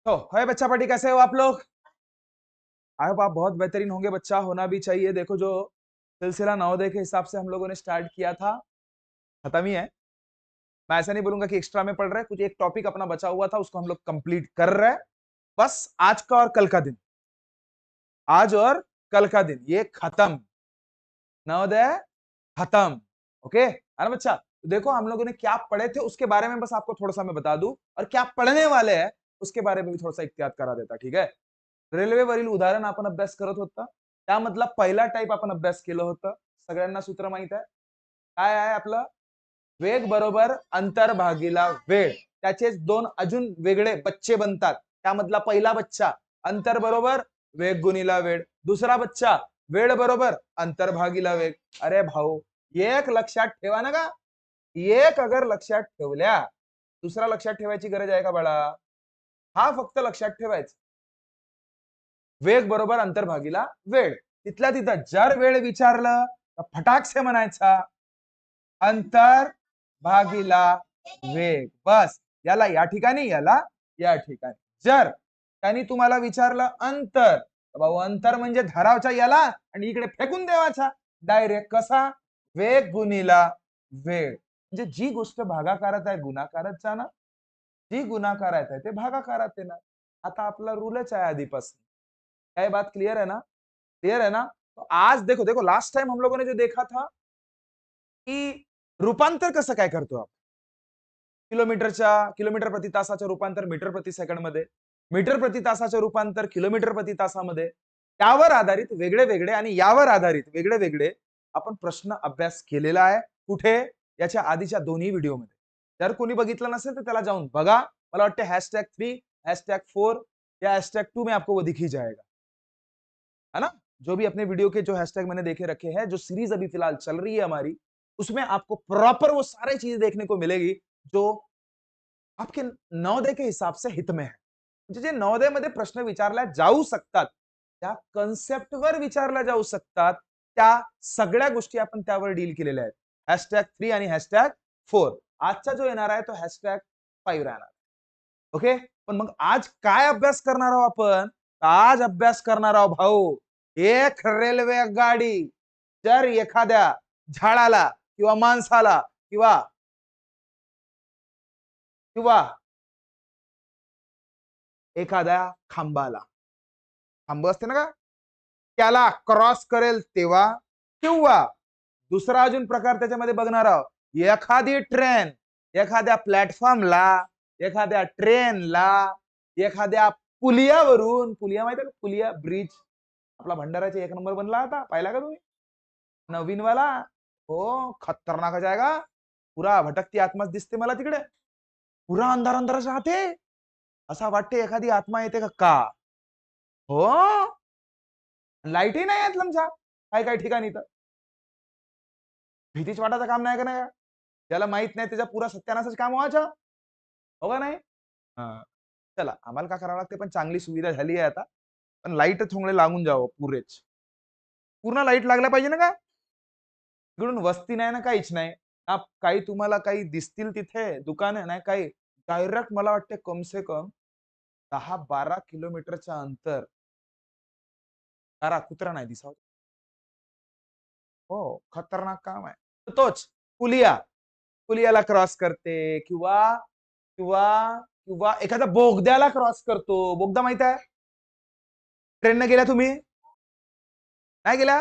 तो है बच्चा पार्टी, कैसे हो आप लोग? आई होप आप बहुत बेहतरीन होंगे। बच्चा होना भी चाहिए। देखो, जो सिलसिला नवोदय के हिसाब से हम लोगों ने स्टार्ट किया था, खत्म ही है। मैं ऐसा नहीं बोलूंगा कि एक्स्ट्रा में पढ़ रहे हैं, कुछ एक टॉपिक अपना बचा हुआ था, उसको हम लोग कंप्लीट कर रहे हैं। बस आज का और कल का दिन, आज और कल का दिन ये खत्म, नवोदय खत्म। ओके है ना बच्चा? तो देखो, हम लोगों ने क्या पढ़े थे उसके बारे में बस आपको थोड़ा सा मैं बता दूं, और क्या पढ़ने वाले हैं उसके बारे में भी थोड़ा सा इत्याद करा देता, ठीक है? रेल्वेवरील उदाहरण आपण अभ्यास करत होता, त्यामधला पहिला टाइप आपण अभ्यास केलं होतं. सगळ्यांना सूत्र माहित आहे काय आहे आपलं? वेग बरोबर अंतर भागीला वेळ. त्याचे दोन अजून वेगळे बच्चे बनतात. त्यामधला पहिला बच्चा अंतर बरोबर वेग गुणीला वेळ, दुसरा बच्चा वेळ बरोबर अंतर भागीला वेग. अरे भाऊ, एक लक्षात ठेवा ना का? एक अगर लक्षात ठेवल्या, दुसरा लक्षात ठेवायची गरज आहे का बाळा? हा फक्त लक्षात ठेवायचा. वेग बरोबर अंतर भागीला वेळ. तिथल्या तिथं जर वेळ विचारलं तर फटाकसे म्हणायचा अंतर भागीला वेग. बस याला या ठिकाणी, याला या ठिकाणी. जर त्यांनी तुम्हाला विचारलं अंतर, भाऊ अंतर म्हणजे धारावच्या याला आणि इकडे फेकून देवाचा डायरेक्ट. कसा? वेग गुणीला वेळ. म्हणजे जी गोष्ट भागाकारात आहे गुणाकारात जाणार, जी गुणाकारात आहे ते भागाकारात येणार. आता आपला रूलच आहे आधीपासून. क्या बात क्लियर है ना? क्लियर है ना? तो आज देखो देखो, लास्ट टाइम हम लोगों ने जो देखा था की रूपांतर कसं काय करतो आपण? किलोमीटर प्रति तासाचं रूपांतर मीटर प्रति सेकंड मध्ये, मीटर प्रति तासाचं रूपांतर किलोमीटर प्रति तासामध्ये, त्यावर आधारित वेगळे वेगळे आणि यावर आधारित वेगळे वेगळे आपण प्रश्न अभ्यास केलेला आहे. कुठे? याच्या आधीच्या दोन्ही व्हिडिओमध्ये. जर कोणी बघितलं नसेल तर त्याला जाऊन बघा. मला वाटतं #3 #4 या #2 में आपको वो दिख ही जाएगा, है ना? जो भी अपने वीडियो के जो हैशटैग मैंने देखे रखे हैं, जो सीरीज अभी फिलहाल चल रही है हमारी, उसमें आपको प्रॉपर वो सारी चीजें देखने को मिलेगी जो आपके नवोदय के हिसाब से हित में है. म्हणजे जे नवोदयमध्ये प्रश्न विचारल्या जाऊ शकतात, त्या कन्सेप्टवर विचारल्या जाऊ शकतात, त्या सगळ्या गोष्टी आपण त्यावर डील केलेल्या आहेत. #3 आणि #4. आजचा जो येणार आहे तो #5 राहणार. ओके? पण मग आज काय अभ्यास करणार आहोत आपण? आज अभ्यास करणार आहोत भाऊ, एक रेल्वे गाडी जर एखाद्या झाडाला किंवा माणसाला किंवा किंवा एखाद्या खांबाला, खांब असते ना का, त्याला क्रॉस करेल तेव्हा, किंवा दुसरा अजून प्रकार त्याच्यामध्ये बघणार आहोत, एखादी ट्रेन एखाद्या प्लॅटफॉर्मला, एखाद्या ट्रेनला, एखाद्या पुलियावरून, पुलिया माहिती आहे का? पुलिया ब्रिज आपला भंडाराचा 1 नंबर बनला होता, पाहिला का तुम्ही? नवीन वाला. हो, खतरनाक जाएगा. पुरा भटकती आत्माच दिसते मला तिकडे. पुरा अंधार अंधारच राहते. असा वाटते एखादी आत्मा येते का? हो, लाईटही नाही आहेत लमछा काय काय ठिकाणी. तर भीतीच वाटायचं काम नाही का? नाही, ज्याला माहित नाही त्याच्या पुरा सत्यानाशच काम व्हायचं, हो का नाही? हा, चला आम्हाला का करावं लागते, पण चांगली सुविधा झाली आहे आता. पण लाईट थोडे लागून जावं पुरेच, पूर्ण लाईट लागल्या पाहिजे ना का? तिकडून वस्ती नाही ना, काहीच नाही ना. काही तुम्हाला काही दिसतील तिथे दुकान नाही काही. डायरेक्ट मला वाटते कम से कम 10-12 किलोमीटरच्या अंतर. तारा कुत्रा नाही दिसावं. हो, खतरनाक काम आहे. तर तोच पुलिया, पुलियाला क्रॉस करते, किंवा किंवा किंवा एखाद्या बोगद्याला क्रॉस करतो. बोगदा माहित आहे? ट्रेनने गेल्या तुम्ही? नाही गेल्या?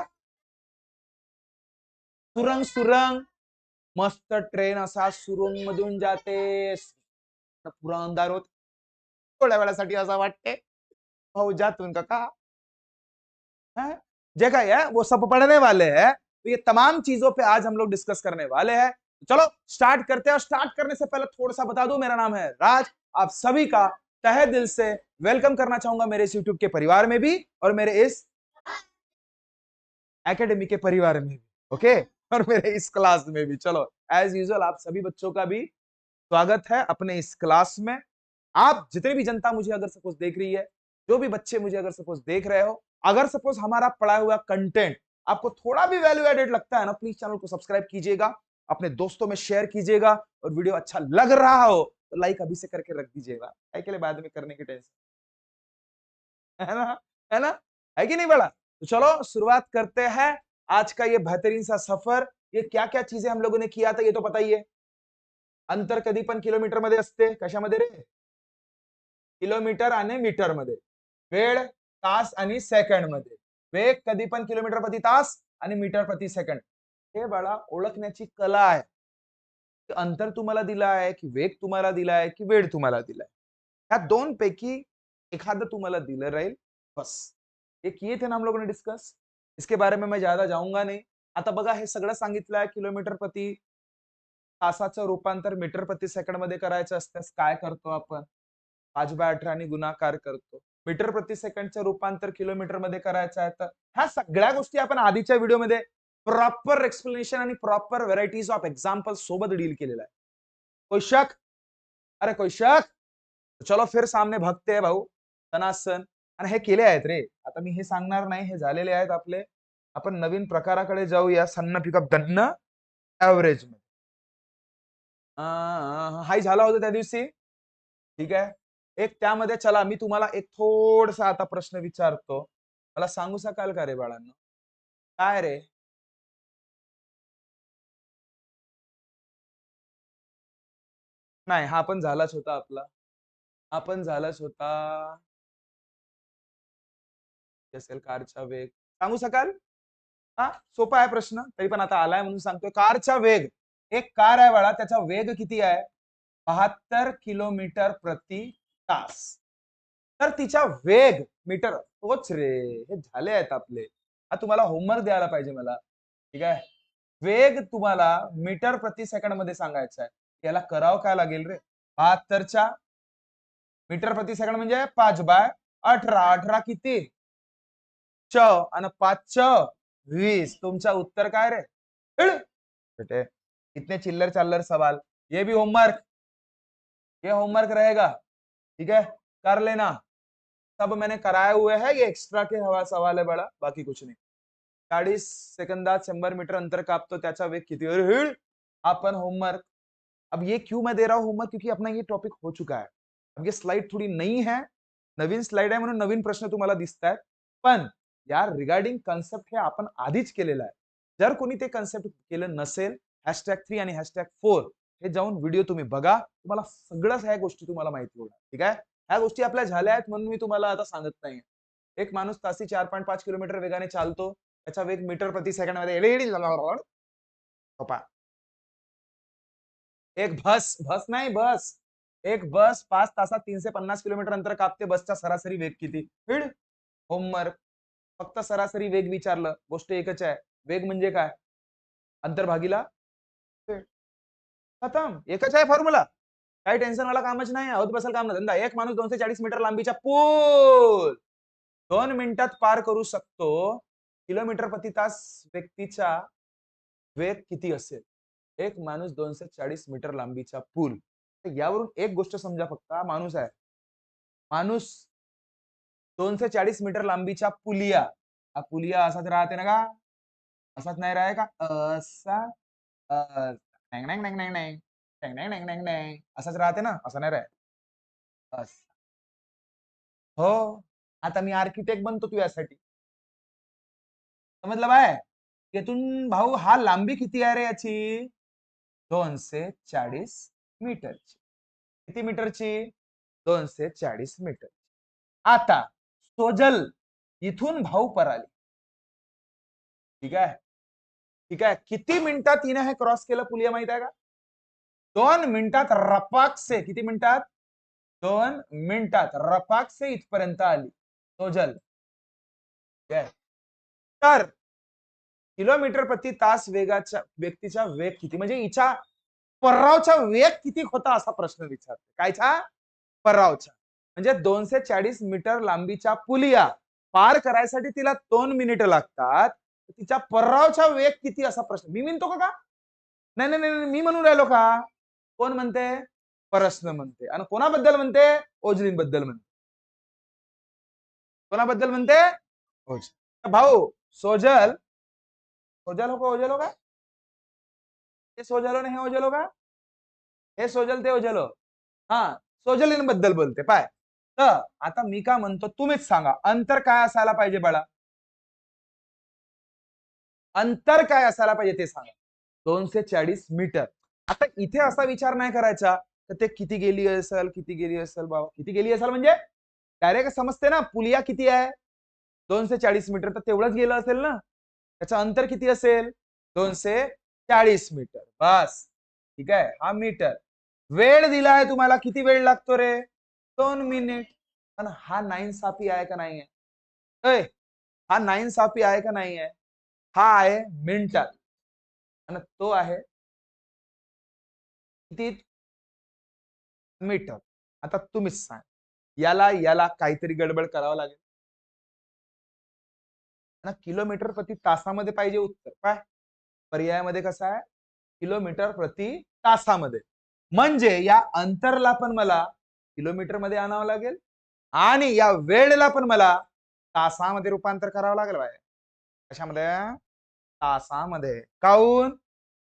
सुरंग, सुरंग. मस्त ट्रेन असा सुरुंग मधून जाते, पुरा अंधार होत. थोड्या वेळासाठी असं वाटते भाऊ जातून का है? जगह है वो सब पढ़ने वाले हैं. तो ये तमाम चीजों पे आज हम लोग डिस्कस करने वाले हैं. चलो स्टार्ट करते हैं. और स्टार्ट करने से पहले थोड़ा सा बता दूं, मेरा नाम है राज. आप सभी का तहे दिल से वेलकम करना चाहूंगा मेरे इस यूट्यूब के परिवार में भी, और मेरे इस एकेडमी के परिवार में भी. ओके, और मेरे इस क्लास में भी. चलो एज यूजुअल आप सभी बच्चों का भी स्वागत है अपने इस क्लास में. आप जितने भी जनता मुझे अगर सपोज देख रही है, जो भी बच्चे मुझे अगर सपोज देख रहे हो, अगर सपोज हमारा पढ़ा हुआ कंटेंट आपको थोड़ा भी वैल्यू एडेड लगता है ना, प्लीज चैनल को सब्सक्राइब कीजिएगा, अपने दोस्तों में शेयर कीजिएगा, और वीडियो अच्छा लग रहा हो तो लाइक अभी से करके रख दीजिएगा, के लिए बाद में करने की टेंशन. है ना, है ना, है कि नहीं बड़ा? तो चलो शुरुआत करते हैं आज का ये बेहतरीन सा सफर। ये क्या क्या चीजें हम लोगों ने किया था ये तो पता ही है। अंतर कधी पण किलोमीटर मध्ये असते, कशामध्ये रे? किलोमीटर आणि मीटर मध्ये. वेळ तास आणि सेकंड मध्ये. वेग कधी पण किलोमीटर प्रति तास आणि मीटर प्रति सेकंड. हे बाळा ओळखण्याची कला आहे. अंतर तुम्हाला दिलं आहे की वेग तुम्हाला दिला आहे की वेळ तुम्हाला दिलाय, ह्या दोन पैकी एखादं तुम्हाला दिलं राहील बस. ये किए थे ना हम लोगों ने डिस्कस. इसके बारे में मैं ज्यादा जाऊंगा नहीं. आता बघा हे सगळं सांगितलं आहे किलोमीटर प्रति तासाचं रूपांतर मीटर प्रति सेकंड मध्ये करायचं असल्यास काय करतो आपण? 5/18 ने गुणाकार करतो. मीटर प्रति सेकंडचं रूपांतर किलोमीटर मध्ये करायचं आहे तर ह्या सगळ्या गोष्टी आपण आधीच्या व्हिडिओमध्ये प्रॉपर एक्सप्लेनेशन आणि प्रॉपर व्हरायटीज ऑफ एक्झाम्पल सोबत डील केलेला आहे. कोई शक? अरे कोई शक? चलो फिर सामने भगते हैं भाऊ. तनासन आणि हे केले आहेत रे. आता मी हे सांगणार नाही, हे झालेले आहेत आपले. आपण नवीन प्रकाराकडे जाऊया. सन्न पिकअप धन्न ऍव्हरेज मध्ये. हाय झाला होता त्या दिवशी. ठीक आहे. एक त्यामध्ये चला मी तुम्हाला एक थोडसा आता प्रश्न विचारतो. मला सांगू शकाल का रे बाळांनो? काय रे? नाही हा पण झालाच होता आपला. हा पण झालाच होता. असेल कारचा वेग. सांगू शकाल? हा सोपा आहे प्रश्न. तरी पण आता आलाय म्हणून सांगतोय. कारचा वेग. एक कार आहे बाळा, त्याचा वेग किती आहे? 72 किलोमीटर प्रति तास. तर तिचा वेग मीटर तोच रे. हे झाले आहेत आपले. हा तुम्हाला होमवर्क द्यायला पाहिजे मला. ठीक आहे. वेग तुम्हाला मीटर प्रति सेकंड मध्ये सांगायचा आहे. याला करावं काय लागेल रे? 72च्या मीटर प्रति सेकंड म्हणजे 5/18. 18 किती? च आणि 5 20. तुमचा उत्तर काय रे? बेटे इतने चिल्लर चाल्लर सवाल. ये भी होमवर्क. ये होमवर्क रहेगा. ठीक है, कर लेना. सब मैंने कराए हुए हैं. ये एक्स्ट्रा के हवा सवाल है बड़ा, बाकी कुछ नहीं. 40 सेकंदात 100 मीटर अंतर कापतो त्याचा वेग किती? अरे आपण होमवर्क. अब ये क्यों मैं दे रहा हूं होमवर्क? क्योंकि अपना ये टॉपिक हो चुका है. अब ये स्लाइड थोड़ी नई है, नवीन स्लाइड आहे म्हणून नवीन प्रश्न तुम्हाला दिसतायत. पण यार रिगार्डिंग कन्सेप्ट हे आपण आधीच केलेलं आहे. जर कोणी ते कन्सेप्ट केलं नसेल, #3 आणि #4 हे जाऊन व्हिडिओ तुम्ही बघा. तुम्हाला सगळ्याच ह्या गोष्टी तुम्हाला माहिती होणार. ठीक आहे. ह्या गोष्टी आपल्या झाल्या आहेत म्हणून मी तुम्हाला आता सांगत नाही. एक माणूस तासी 4.5 किलोमीटर वेगाने चालतो. त्याचा वेग मीटर प्रति सेकंड मध्ये एक बस बस नाही बस. एक बस 5 तासात 350 किलोमीटर अंतर कापते. बसचा सरासरी वेग किती? होमवर्क. फक्त सरासरी वेग विचारलं. गोष्ट एकच आहे. वेग म्हणजे काय? अंतर भागीला वेळ. खतम. एकच आहे फॉर्म्युला. काही टेन्शन वाला कामच नाही. होत बसल काम धंदा. एक माणूस 240 मीटर लांबीच्या पूल 2 मिनिटात पार करू शकतो. किलोमीटर प्रति तास व्यक्तीचा वेग किती असेल? एक माणूस 240 मीटर लांबीचा पूल. यावरून एक गोष्ट समजा फक्त. हा माणूस आहे. माणूस 240 मीटर लांबीच्या पुलिया. हा पुलिया असाच राहते ना का? असाच नाही राहे का? असा असाच राहते ना? असं नाही राहे. हो. आता मी आर्किटेक्ट बनतो तू यासाठी. समजलं बाय? येथून भाऊ हा लांबी किती आहे रे याची? 240 मीटरची. किती मीटरची? 240 मीटर. आता सोजल इथून भाऊ पराली. ठीक आहे. ठीक आहे. किती मिनिटात हिने हे क्रॉस केलं पुलिया माहित आहे का? 2 मिनिटात रपाक से. किती मिनिटात? 2 मिनिटात रपाक से इथपर्यंत आली सोजल. तर किलोमीटर प्रति तास वेगाच्या व्यक्तीचा वेग किती? म्हणजे हिच्या परावचा वेग किती होता असा प्रश्न विचारतो. कायचा? परावचा. म्हणजे 240 मीटर लांबीच्या पुलिया पार करायसाठी तिला 2 मिनिटं लागतात. तिच्या परावचा वेग किती असा प्रश्न. मी म्हणतो का? नाही नाही नाही मी म्हणून राहिलो का? कोण म्हणते? प्रश्न म्हणते. आणि कोणाबद्दल म्हणते? ओझरीन बद्दल म्हणते. कोणाबद्दल म्हणते? ओझरीन. भाऊ सोजल सोजल हो का ओझल हो का? ते सोजल हो हे ओझल हो का? हे सोजल ते ओझल हो. हा सोजलीन बद्दल बोलते पाय. तर आता मी काय म्हणतो तुम्हीच सांगा, अंतर काय असायला पाहिजे बाळा? अंतर काय असायला पाहिजे ते सांगा. 240 मीटर. आता इथे असा विचार नाही करायचा तर ते किती गेली असेल, किती गेली असेल बाबा, किती गेली असेल म्हणजे डायरेक्ट समजते ना पुलिया किती आहे. 240 मीटर तर तेवढंच गेलं असेल ना. त्याचं अंतर किती असेल? 240 मीटर. बस ठीक आहे, हा मीटर. वेळ दिलाय तुम्हाला, किती वेळ लागतो रे? 2 मिनिट. पण हा नाईंसाफी आहे का नाही आहे? हा नाईंसाफी आहे का नाही आहे? हा आहे मिनिटात आणि तो आहे किती? मीटर. आता तुम्हीच सांग, याला याला काहीतरी गडबड करावं लागेल ना. किलोमीटर प्रति तासामध्ये पाहिजे उत्तर. काय पर्यायामध्ये कसं आहे? किलोमीटर प्रति तासामध्ये. म्हणजे या अंतरला पण मला किलोमीटर मध्ये आणावं लागेल आणि या वेळेला पण मला तासामध्ये रूपांतर करावं लागेल बाय. कशामध्ये? तासामध्ये. काऊन?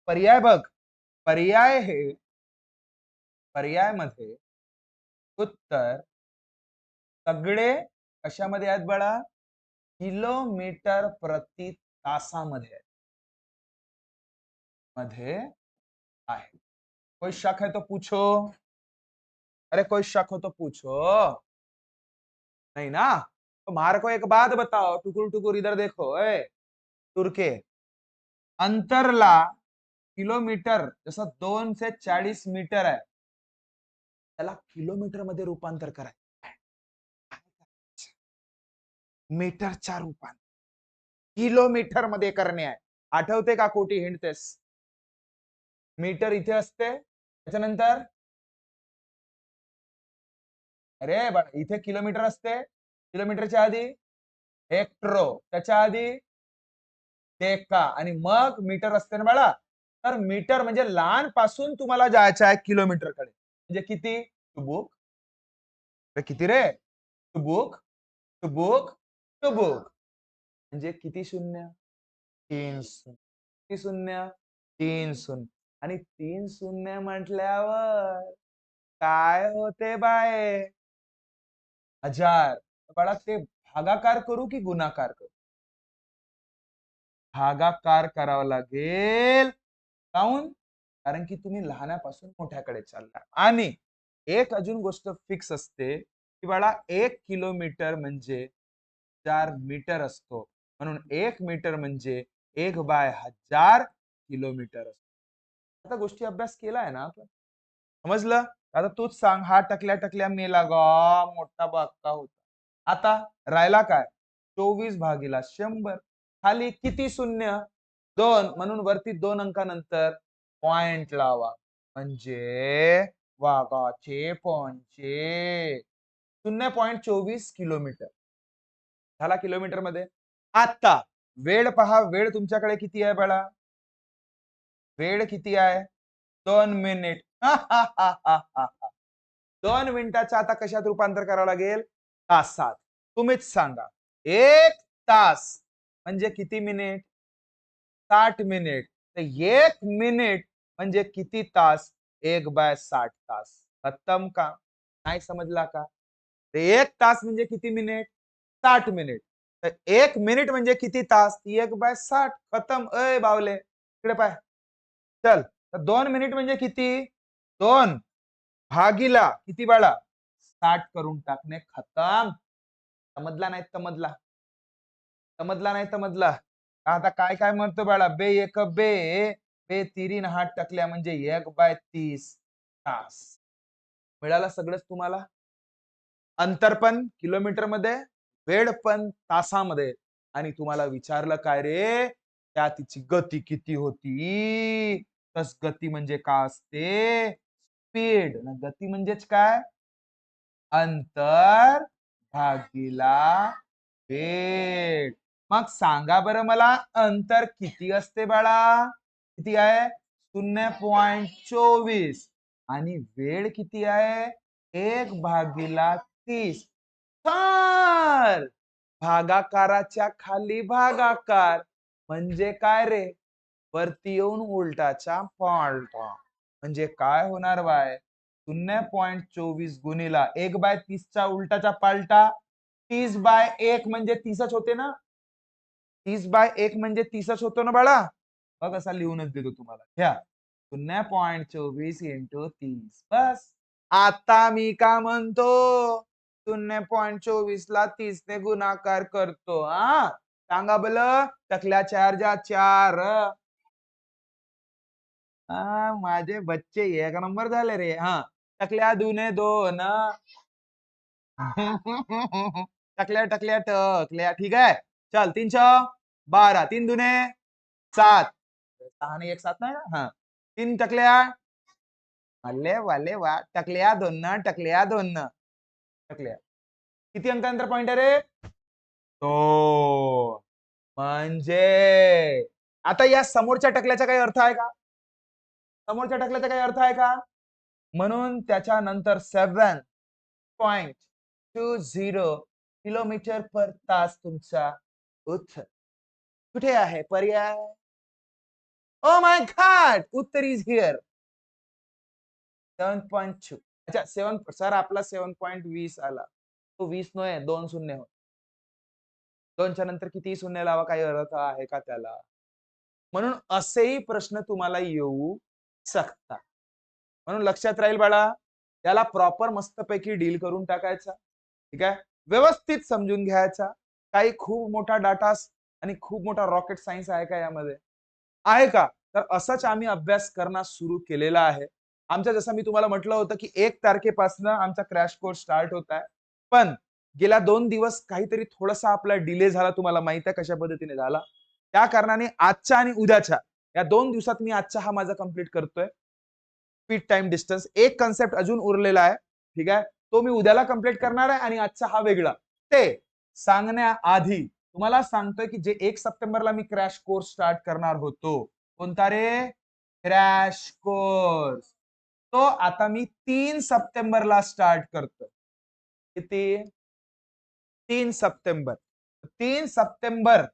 पर्याय बघ, पर्याय हे पर्यायमध्ये उत्तर सगळे कशामध्ये आहेत बाळा? किलोमीटर प्रति तासामध्ये मध्ये आहे. कोई शक है तो पूछो. अरे कोई शक हो तो पूछो. नहीं ना? तो मार को एक बात बताओ, टुकुर टुकुर इधर देखो. तुरके अंतरला किलोमीटर, जसं 240 मीटर आहे, त्याला किलोमीटर मध्ये रूपांतर करायचं. मीटरच्या रूपांतर किलोमीटर मध्ये करणे आहे. आठवते का कोटी हिंडतेस? मीटर इथे असते, त्याच्यानंतर अरे इथे किलोमीटर असते, किलोमीटरच्या आधी हेक्ट्रो, त्याच्या आधी डेका आणि मग मीटर असते ना बाळा. तर मीटर म्हणजे लहानपासून तुम्हाला जायचं आहे किलोमीटर कडे. म्हणजे किती? टू बुक. किती रे? टू बुक, टू बुक, टू बुक. म्हणजे किती शून्य? 3 शून्य. किती शून्य? 3 शून्य. आणि 3 शून्य म्हटल्यावर काय होते बाय? 1000. बाळा ते भागाकार करू की गुणाकार करू? भागाकार करावा लागेल. काऊन? कारण की तुम्ही लहानापासून मोठ्याकडे चालला. आणि एक अजून गोष्ट फिक्स असते की बाळा 1 किलोमीटर म्हणजे 4 मीटर असतो. म्हणून 1 मीटर म्हणजे 1/1000 किलोमीटर असतो. आता गोष्टी अभ्यास केलाय ना आपण? समजलं? आता तूच सांग, हा टकल्या टकल्या मेला गा मोठा बाक्का होता. आता राहिला काय? 24/100. खाली किती शून्य? 2. म्हणून वरती 2 अंकानंतर पॉइंट लावा. म्हणजे वाघाचे पंचे 0.24 किलोमीटर झाला किलोमीटर मध्ये. आता वेळ पहा, वेळ तुमच्याकडे किती आहे बाळा? वेळ किती आहे? 2 मिनिट. 2 मिनिटाचं आता कशात रूपांतर करावं लागेल? तासात. तुम्हीच सांगा. 1 तास म्हणजे किती मिनिट? 60 मिनिट. तर 1 मिनिट म्हणजे किती तास? 1/60 तास. खतम का? नाही समजला का? ते 1 तास म्हणजे किती मिनिट? 60 मिनिट. तर 1 मिनिट म्हणजे किती तास? 1/60. खतम. अय बावले, इकडे पाय. चल, तर 2 मिनिट म्हणजे किती? 2 भागीला किती बाळा? 60 करून टाकणे. खतम. समजला नाही समजला? समजला नाही समजला? आता काय काय म्हणतो बाळा? बे एक बे, बे तिरीन हात टाकल्या म्हणजे 1/30 तास. मिळालं सगळंच तुम्हाला? अंतर पण किलोमीटर मध्ये, वेळ पण तासामध्ये. आणि तुम्हाला विचारलं काय रे? त्या तिची गती किती होती? तस गती म्हणजे काय असते? स्पीड. गती म्हणजेच काय? अंतर भागीला वेळ. मग सांगा बरं मला, अंतर किती असते बाळा? किती आहे? 0.24. आणि वेळ किती आहे? 1/30. तर भागाकाराच्या खाली भागाकार म्हणजे काय रे? वरती येऊन उलटाचा पालटा. म्हणजे काय होणार बाय? 0.24 गुणिला 1/30चा उलटाचा पालटा 30/1 म्हणजे 30च होते ना. 30/1 म्हणजे 30च होतो ना बाळा. बघ असा लिहूनच देतो तुम्हाला. घ्या 0.24 इंटू 30. बस. आता मी का म्हणतो 0.24 ला 30 ने गुणाकार करतो. हा सांगा बलं. टकल्या 4 जा 4. माझे बच्चे एक नंबर झाले रे. हा टकल्या 2 2. टकल्या टकल्या टकल्या. ठीक आहे. चल 3 12. 3 2 7. 6 ने 1 7 नाही ना. हा 3 टकल्या. अले वाले वा. टकल्या 2 टकल्या 2 टकल्या. किती अंकांतर पॉइंट आहे रे? तो म्हणजे आता या समोरच्या टकल्याचा काही अर्थ आहे का? समोरच्या टकल्याचा काही अर्थ आहे का? म्हणून त्याच्यानंतर 7.20 किलोमीटर पर तास तुमचा उत्तर. कुठे आहे पर्याय? ओ माय गॉड, उत्तर इज हिअर. 7.2. अच्छा 7 सर आपला 7.20 आला. तो 20 नव्हे 2 शून्य हो. 2च्या नंतर किती शून्य लावा काही अर्थ आहे का त्याला? म्हणून असेही प्रश्न तुम्हाला येऊ शकतात. म्हणून लक्षात राहील बाळा. त्याला प्रॉपर मस्तपैकी डील करून टाकायचा. ठीक आहे. व्यवस्थित समजून घ्यायचा. काही खूप मोठा डाटा आणि खूप मोठा रॉकेट सायन्स आहे का यामध्ये? आहे का? तर असंच आम्ही अभ्यास करणं सुरू केलेला आहे. आमच्या जसं मी तुम्हाला म्हटलं होतं की 1 तारखेपासून आमचा क्रॅश कोर्स स्टार्ट होत आहे. पण गेल्या 2 दिवस काहीतरी थोडासा आपला डिले झाला. तुम्हाला माहित आहे कशा पद्धतीने झाला. त्या कारणाने आजच्या आणि उद्याच्या या 2 दिवसात मी आजचा हा माझा कंप्लीट करतोय. स्पीड टाइम डिस्टन्स एक कन्सेप्ट अजून उरलेला आहे. ठीक आहे. तो मी उद्याला कंप्लीट करणार आहे आणि आजचा हा वेगळा. ते सांगण्याआधी तुम्हाला सांगतोय की जे 1 सप्टेंबरला मी क्रॅश कोर्स स्टार्ट करणार होतो. कोणता रे? Crash course. तो आता मी 3 सप्टेंबरला स्टार्ट करतोय. किती? 3 सप्टेंबर. 3 सप्टेंबर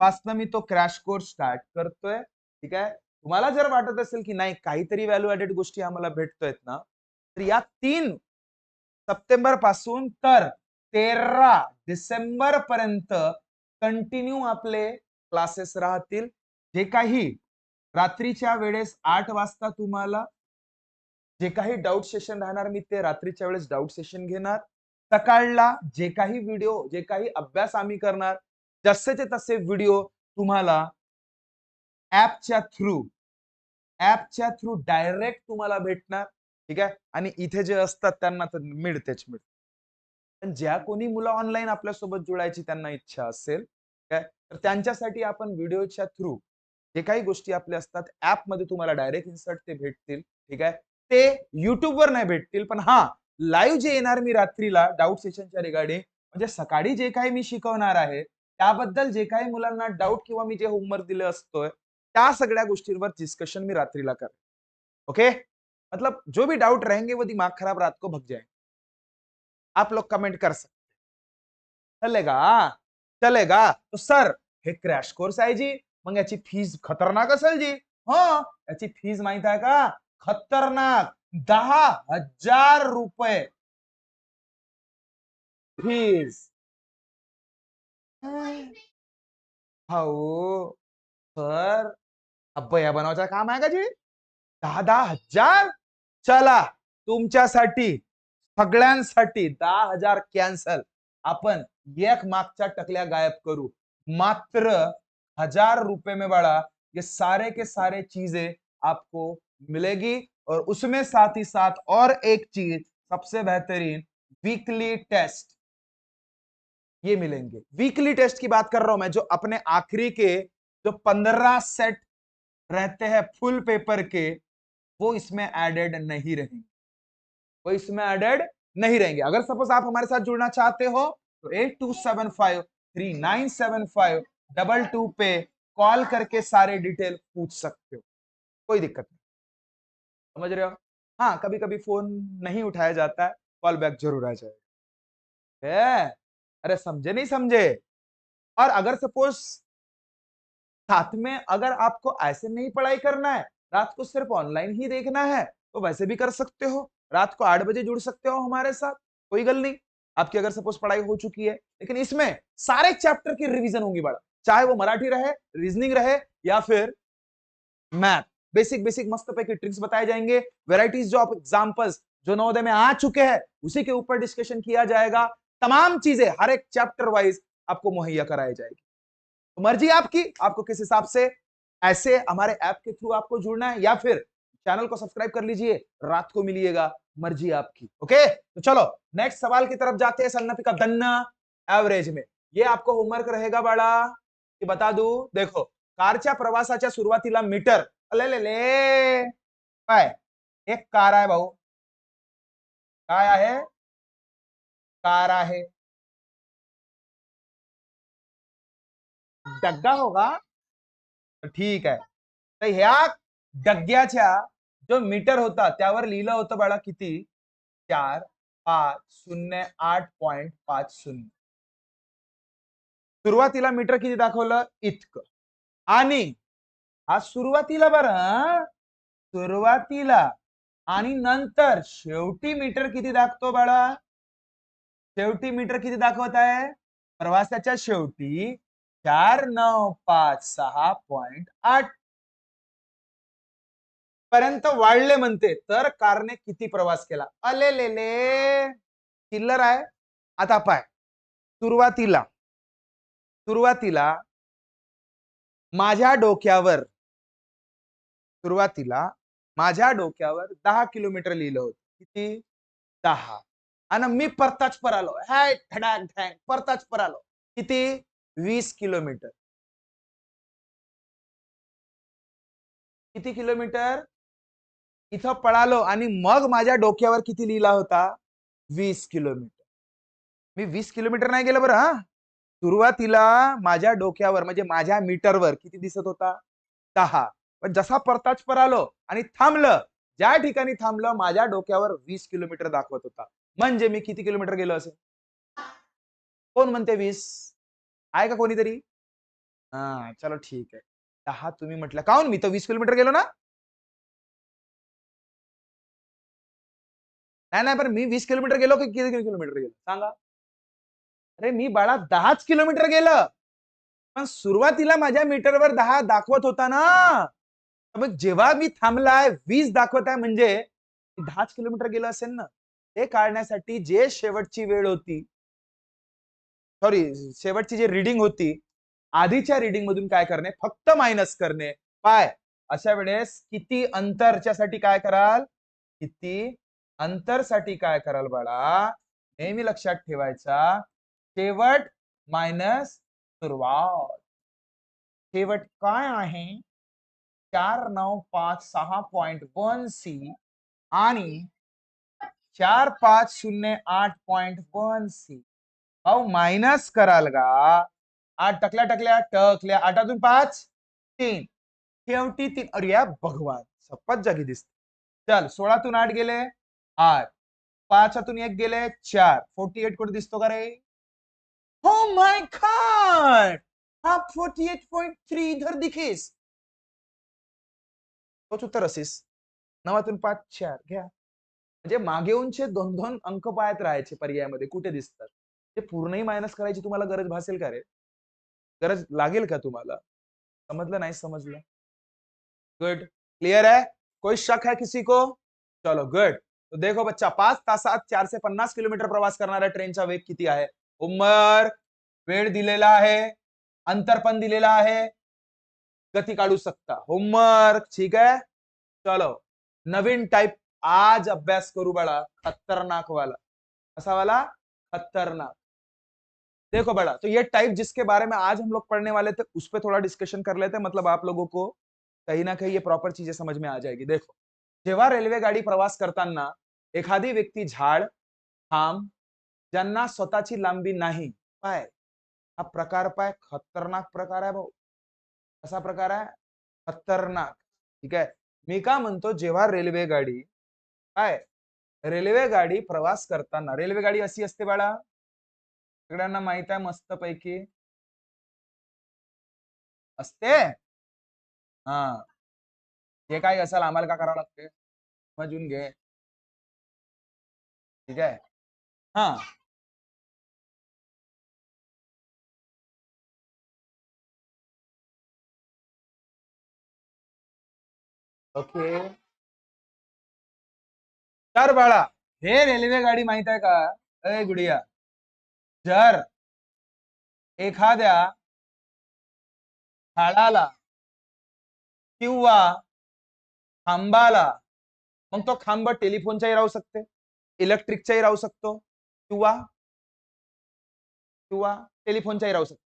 पासून मी तो क्रॅश कोर्स स्टार्ट करतोय. ठीक आहे. तुम्हाला जर वाटत असेल की नाही काहीतरी व्हॅल्यू ऍडेड गोष्टी आम्हाला भेटतोयत ना, तर या 3 सप्टेंबर पासून तर 13 डिसेंबर पर्यंत कंटिन्यू आपले क्लासेस राहतील. जे काही रात्रीच्या वेळेस 8 वाजता तुम्हाला जे काही डाऊट सेशन राहणार मी ते रात्रीच्या वेळेस डाऊट सेशन घेणार. सकाळला जे काही व्हिडिओ जे काही अभ्यास आम्ही करणार जसेचे तसे व्हिडिओ तुम्हाला ऍपच्या थ्रू डायरेक्ट तुम्हाला भेटणार. ठीक आहे. आणि इथे जे असतात त्यांना तर मिळतेच मिळते. पण ज्या कोणी मुलं ऑनलाईन आपल्यासोबत जुळायची त्यांना इच्छा असेल काय तर त्यांच्यासाठी आपण व्हिडिओच्या थ्रू जे काही गोष्टी आपल्या असतात ऍप मध्ये तुम्हाला डायरेक्ट इन्सर्ट ते भेटतील. ठीक आहे. ते युट्यूबवर नाही भेटतील पण हा लाईव्ह जे येणार मी रात्रीला डाऊट सेशनच्या रिगार्डिंग म्हणजे सकाळी जे काही मी शिकवणार आहे त्याबद्दल जे काही मुलांना डाऊट किंवा मी जे होमवर्क दिले असतोय त्या सगळ्या गोष्टींवर डिस्कशन मी रात्रीला करेन. ओके. मतलब जो भी डाउट रहेंगे वो दिमाग खराब रात को भग जाएंगे. आप लोग कमेंट कर सकते. चलेगा? चलेगा? तो सर हे क्रॅश कोर्स आहे जी. मग याची फीज खतरनाक असेल जी. हो याची फीज माहित आहे का? खतरनाक 10,000 रुपये फीज. हो सर अब्बया बनवायचं काम आहे का जी? 10,000 चला तुमच्यासाठी सगळ्यांसाठी 10,000 कॅन्सल. आपण एक मागच्या टकल्या गायब करू. मात्र 1,000 रुपए में बड़ा ये सारे के सारे चीजें आपको मिलेगी और उसमें साथ ही साथ और एक चीज सबसे बेहतरीन वीकली टेस्ट ये मिलेंगे. वीकली टेस्ट की बात कर रहा हूं मैं जो अपने आखिरी के जो 15 सेट रहते हैं फुल पेपर के वो इसमें एडेड नहीं रहेंगे. वो इसमें एडेड नहीं रहेंगे. अगर सपोज आप हमारे साथ जुड़ना चाहते हो तो 8275397522 पे कॉल करके सारे डिटेल पूछ सकते हो. कोई दिक्कत नहीं. समझ रहे हो? हाँ कभी कभी फोन नहीं उठाया जाता है. कॉल बैक जरूर आ जाएगा. अरे समझे नहीं समझे? और अगर सपोज साथ में अगर आपको ऐसे नहीं पढ़ाई करना है रात को सिर्फ ऑनलाइन ही देखना है तो वैसे भी कर सकते हो. रात को 8 बजे जुड़ सकते हो हमारे साथ, कोई गल नहीं। आपकी अगर सपोज पढ़ाई हो चुकी है, लेकिन इसमें सारे चैप्टर की रिवीजन होगी बड़ा, चाहे वो मराठी रहे, रीजनिंग रहे, या फिर मैथ। बेसिक बेसिक मस्त पैकी ट्रिक्स बताए जाएंगे, वेराइटीज ऑफ एग्जांपल्स जो नवोदय में आ चुके हैं उसी के ऊपर डिस्कशन किया जाएगा। तमाम चीजें हर एक चैप्टर वाइज आपको मुहैया कराई जाएगी। तो मर्जी आपकी, आपको किस हिसाब से ऐसे हमारे ऐप के थ्रू आपको जुड़ना है, या फिर चैनल को सब्सक्राइब कर लीजिए, रात को मिलिएगा, मर्जी आपकी। ओके, तो चलो नेक्स्ट सवाल की तरफ जाते हैं। सन्नपिका दन्ना एवरेज में ये आपको होमवर्क रहेगा बड़ा कि बता दू। देखो, कारच्या प्रवासाच्या सुरुवातीला मीटर, ले काय एक कार आहे भाऊ, काय आहे, कार आहे, डग्गा होगा, ठीक आहे। तर ह्या डग्ग्याच्या जो मीटर होता त्यावर लिहिलं होतं बाळा किती, 4508.50। सुरुवातीला मीटर किती दाखवलं, इतकं। आणि हा सुरुवातीला बरं, सुरुवातीला आणि नंतर शेवटी मीटर किती दाखवतो बाळा, शेवटी मीटर किती दाखवत आहे, प्रवासाच्या शेवटी 4956.8 पर्यंत वाढले म्हणते। तर कारने किती प्रवास केला, अलेलेले चिल्लर आहे। आता पाय, सुरुवातीला सुरुवातीला माझ्या डोक्यावर, सुरुवातीला माझ्या डोक्यावर 10 किलोमीटर लिहिलं होतं, किती, 10। आणि मी परताच पर आलो, हाय धडाक धॅक परताच पर आलो, किती, 20 किलोमीटर। किती किलोमीटर इथं पळालो, आणि मग माझ्या डोक्यावर किती लिहिला होता, 20 किलोमीटर। मी 20 किलोमीटर नाही गेलो बरं, हा। सुरुवातीला माझ्या डोक्यावर म्हणजे माझ्या मीटरवर किती दिसत होता, 10। पण जसा परताच पर आलो आणि थांबलं, ज्या ठिकाणी थांबलं माझ्या डोक्यावर 20 किलोमीटर दाखवत होता। म्हणजे मी किती किलोमीटर गेलो असेल, कोण म्हणते 20, आहे का कोणीतरी? हा चलो ठीक आहे, 10 तुम्ही म्हटलं, काहून मी तर 20 किलोमीटर गेलो ना, नाही नाही, पण मी 20 किलोमीटर गेलो की किती किलोमीटर गेलो सांगा, अरे मी बाळा 10च किलोमीटर गेलं, पण सुरुवातीला माझ्या मीटरवर 10 दाखवत होता ना, मग जेव्हा मी थांबलाय 20 दाखवत आहे, म्हणजे 10च किलोमीटर गेलं असेल ना। ते काढण्यासाठी जे शेवटची वेळ होती, सॉरी शेवटची जी रीडिंग होती, आधीच्या रीडिंग मधून काय करणे, फक्त मायनस करणे। पाय, अशा वेळेस किती अंतरच्यासाठी काय कराल, किती अंतरसाठी काय कराल बाळा, नेहमी लक्षात ठेवायचा, शेवट मायनस सुरुवात। शेवट काय आहे, 4956.1 आणि 4508.1 भाऊ मायनस कराल का, 8 टकल्या टकल्या टकल्या, 8 5 3, शेवटी 3, अरे या भगवान सपत जागी दिसते। चल 16 8 गेले 8, 5 1 गेले 4, 48 कुठे दिसतो का रे, हो माय गॉड, हा 48.3 इधर दिखेस, तोच उत्तर असेस। 9 5 4 घ्या, म्हणजे मागे उंचे 2-2 अंक पाहत राहायचे पर्यायामध्ये कुठे दिसतात, ते पूर्णही मायनस करायची तुम्हाला गरज भासेल का रे, गरज लागेल का तुम्हाला, समजलं नाही समजलं, गुड, क्लियर है, कोई शक है किसी को, चलो गुड। तो देखो बच्चा, 5 तासात 450 किलोमीटर प्रवास करणाऱ्या ट्रेनचा वेग किती आहे, उमर, वेळ दिलेला आहे, अंतर पण दिलेला आहे, गती काढू शकता, होमवर्क ठीक है। चलो नवीन टाइप आज अभ्यास करू बड़ा, खतरनाक वाला, ऐसा वाला खतरनाक। देखो बड़ा, तो ये टाइप जिसके बारे में आज हम लोग पढ़ने वाले थे उस पर थोड़ा डिस्कशन कर लेते हैं, मतलब आप लोगों को कहीं ना कहीं ये प्रॉपर चीजें समझ में आ जाएगी। देखो, जेव्हा रेल्वे गाडी प्रवास करताना एखादी व्यक्ती झाड, खांब ज्यांना स्वतःची लांबी नाही, पाय हा प्रकार पाय, खतरनाक प्रकार आहे भाऊ, कसा प्रकार आहे, खतरनाक। ठीक आहे, मी का म्हणतो, जेव्हा रेल्वे गाडी काय, रेल्वे गाडी प्रवास करताना, रेल्वे गाडी अशी असते बाळा, सगळ्यांना माहित आहे मस्त पैकी असते, हा जे काही असेल आम्हाला का करावं लागते, समजून घे। ठीक आहे. हा, ओके. तर बाळा, हे रेल्वे गाडी माहित आहे का? अय गुडिया, जर एखाद्या झाडाला किंवा खांबाला, मग तो खांब टेलिफोनचाही राहू शकते, इलेक्ट्रिकचाही राहू शकतो, किंवा किंवा टेलिफोनचाही राहू शकतो.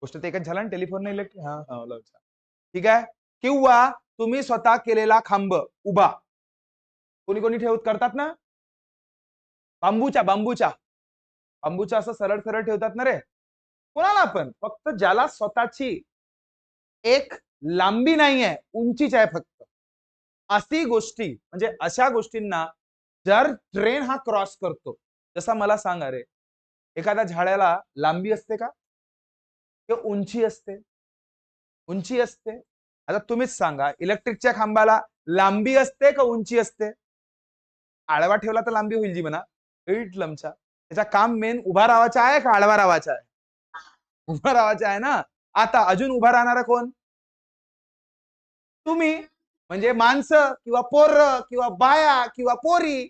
गोष्ट ते एकच झाला ना, टेलिफोन नाही इलेक्ट्रिक. हा हा, ठीक आहे. किंवा तुम्ही स्वतः केलेला खांब उभा, कोणी कोणी ठेवत करतात ना, बांबूच्या बांबूच्या बांबूच्या असं सरळ सरळ ठेवतात ना रे. कोणाला पण, फक्त ज्याला स्वतःची एक लांबी नाहीये, उंचीच आहे फक्त, अशी गोष्टी, म्हणजे अशा गोष्टींना जर ट्रेन हा क्रॉस करतो, जसा मला सांगा रे, एखाद्या झाडाला लांबी असते का किंवा उंची असते? उंची असते. आता तुम्हीच सांगा, इलेक्ट्रिकच्या खांबाला लांबी असते का उंची असते? आडवा ठेवला तर लांबी होईल जी म्हणा, लमचा. त्याचा काम मेन उभा राहायचा आहे का आडवा राहायचा आहे? उभा राहायचा आहे ना. आता अजून उभा राहणारा कोण? तुम्ही. म्हणजे माणसं किंवा पोरं किंवा बाया किंवा पोरी,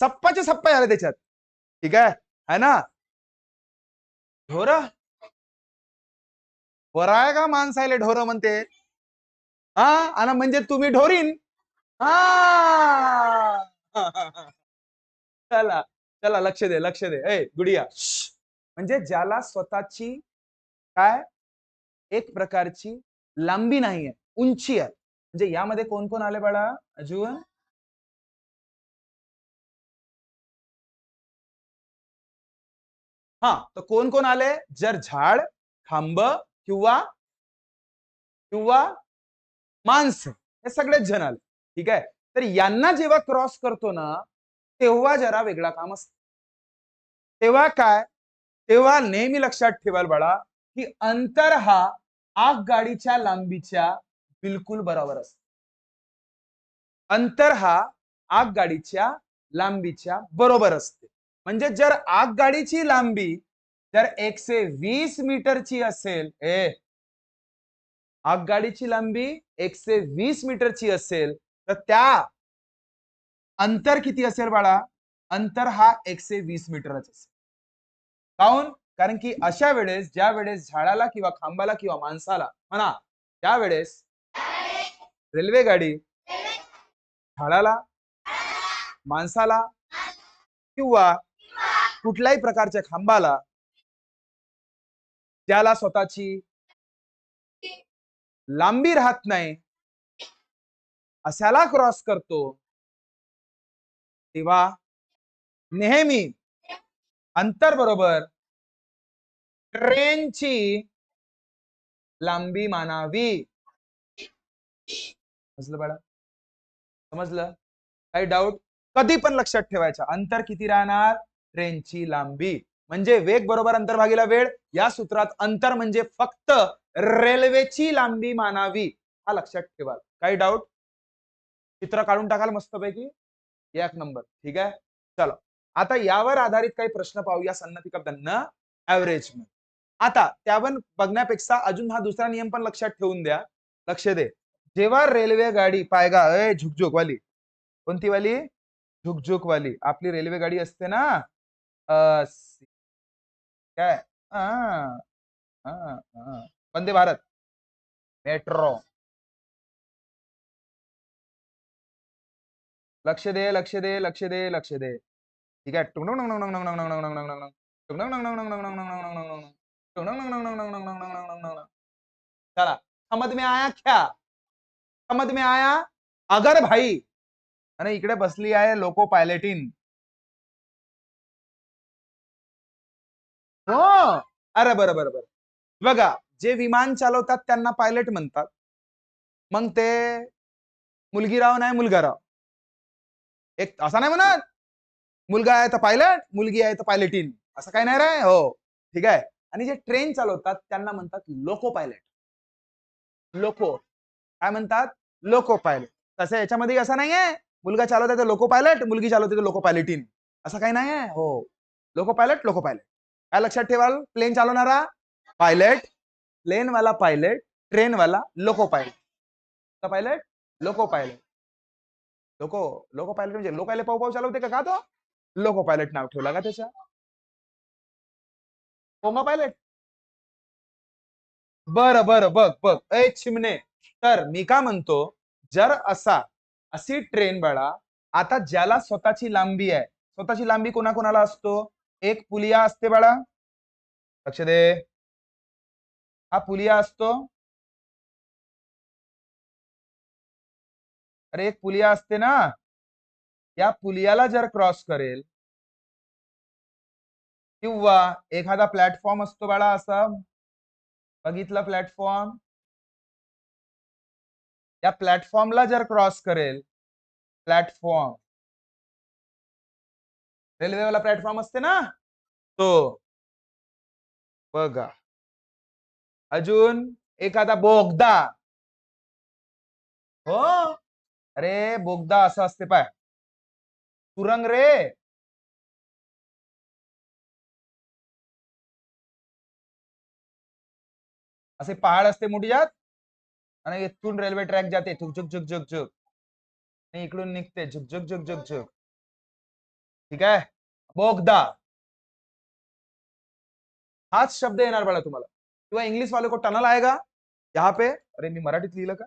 सप्पाचे सप्पा झाले त्याच्यात. ठीक आहे ना. ढोर, आहे का माणसाले ढोर म्हणते? हा, आणि म्हणजे तुम्ही ढोरीन. हा, चला चला, लक्ष दे लक्ष दे. ए गुडिया, म्हणजे ज्याला स्वतःची काय एक प्रकारची लांबी नाहीये, उंची आहे. म्हणजे यामध्ये कोण कोण आले बाळा अजून? हा, तर कोण कोण आले? जर झाड, खांब किंवा किंवा माणसं, हे सगळेच जण आले. ठीक आहे. तर यांना जेव्हा क्रॉस करतो ना, तेव्हा जरा वेगळा काम असतं. तेव्हा काय? तेव्हा नेहमी लक्षात ठेवाल बाळा, की अंतर हा आगगाडीच्या लांबीच्या बिलकुल बरोबर असतो. अंतर हा आगगाडीच्या लांबीच्या बरोबर असते. म्हणजे जर आगगाडीची लांबी जर 120 मीटरची असेल, आगगाडीची लांबी 120 मीटरची असेल, तर त्या अंतर किती असेल बाळा? अंतर हा 120 मीटरच असेल. काऊन? कारण की अशा वेळेस, ज्या वेळेस झाडाला किंवा खांबाला किंवा माणसाला म्हणा, त्यावेळेस रेल्वे गाडी झाडाला, माणसाला किंवा कुठल्याही प्रकारच्या खांबाला, ज्याला स्वतःची लांबी राहत नाही, अशाला क्रॉस करतो, तेव्हा नेहमी अंतर बरोबर ट्रेनची लांबी मानावी. समजलं बाळा? समजलं? काही डाऊट? कधी पण लक्षात ठेवायचं, अंतर किती राहणार? ट्रेनची लांबी. म्हणजे वेग बरोबर अंतर भागीला वेळ. या सूत्रात अंतर म्हणजे फक्त रेल्वेची लांबी मानावी, हा लक्षात ठेवा. काही डाऊट? चित्र काढून टाकाल मस्तपैकी, एक नंबर. ठीक आहे. चलो, आता यावर आधारित काही प्रश्न पाहूया सन्नती कब्दन ऍव्हरेज. आता त्यावर बघण्यापेक्षा अजून हा दुसरा नियम पण लक्षात ठेवून द्या. लक्ष दे. जेव्हा रेल्वे गाडी पायगा झुकझुक वाली, कोणती वाली? झुकझुक वाली आपली रेल्वे गाडी असते ना, काय, वंदे भारत, मेट्रो. लक्ष दे लक्ष दे लक्ष दे लक्ष दे. ठीक आहे. चला, समझ में आया क्या? समझ में आया? अगर भाई, आणि इकडे बसली आहे लोको पायलटीन. हो, अरे बरं बरं बरं. बघा, जे विमान चालवतात त्यांना पायलट म्हणतात. मग ते मुलगीराव नाही मुलगाराव, एक असा नाही म्हणत, मुलगा आहे तर पायलट, मुलगी आहे तर पायलटीन, असं काय नाही रे. हो, ठीक आहे. आणि जे ट्रेन चालवतात त्यांना म्हणतात लोको पायलट. लोको काय म्हणतात? Loco pilot. तसं याच्यामध्ये असं नाहीये मुलगा चालवते तर लोको पायलट, मुलगी चालवते तर लोको पायलटीन, असं काही नाही आहे. हो, लोको पायलट लोको पायलट. काय लक्षात ठेवाल? प्लेन चालवणारा पायलट, प्लेन वाला पायलट, ट्रेन वाला loco pilot. Pilot loco pilot. Loco loco pilot म्हणजे लोकायला पाऊ पाऊ चालवते का तो? लोको पायलट नाव ठेवला का त्याच्या? पोंगा पायलट. बरं बरं, बघ बघ ए चिमणे. तर मी का म्हणतो, जर अशी ट्रेन बाळा, आता ज्याला स्वतःची लांबी आहे, स्वतःची लांबी कोणाकोणाला असतो? एक पुलिया असते बाळा, लक्ष दे, हा पुलिया असतो. अरे एक पुलिया असते ना, या पुलियाला जर क्रॉस करेल, किंवा एखादा प्लॅटफॉर्म असतो बाळा, असा बघितला प्लॅटफॉर्म, या प्लॅटफॉर्मला जर क्रॉस करेल, प्लॅटफॉर्म, रेल्वेवाला प्लॅटफॉर्म असते ना तो, बघा. अजून एखादा बोगदा. हो, अरे बोगदा असं असते पाय, सुरंग रे. असे पहाड असते मोठी जात, आणि इथून रेल्वे ट्रॅक जाते झुक झुक झुक झुक झुक, आणि इकडून निघते झुक झुक झुक झुक झुक. ठीक आहे, बोगदा हाच शब्द येणार बघा तुम्हाला. किंवा इंग्लिश वाले को टनल आएगा यहाँ पे, अरे मी मराठीत लिहिलं का,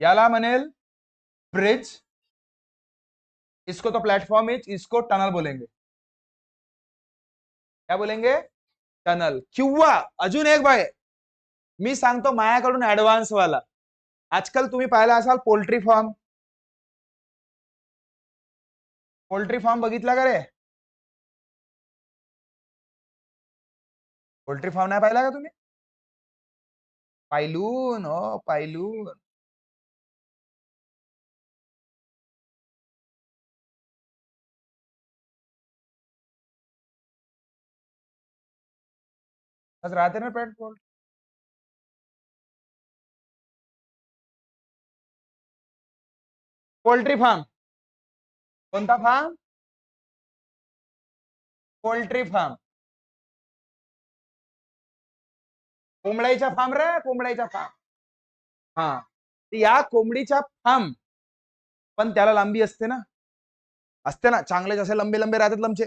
याला म्हणेल ब्रिज, इसको तो प्लेटफॉर्म इज, इसको टनल बोलेंगे. क्या बोलेंगे? टनल. किंवा अजून एक बाय, मी सांगतो माझ्याकडून ऍडव्हान्स वाला. आजकाल तुम्ही पाहिला असाल पोल्ट्री फार्म. पोल्ट्री फार्म बघितला का रे? पोल्ट्री फार्म नाही पाहिला का तुम्ही? पायलून, हो पायलून. आज राहते ना पेट पोल्ट्री. Poultry farm. कोणता फार्म? Poultry farm. कोंबड्याच्या फार्म रे, कोंबड्याच्या फार्म. हा, या कोंबडीच्या फार्म, पण त्याला लांबी असते ना, असते ना, चांगले जसे लंबे लंबे राहतात लमचे.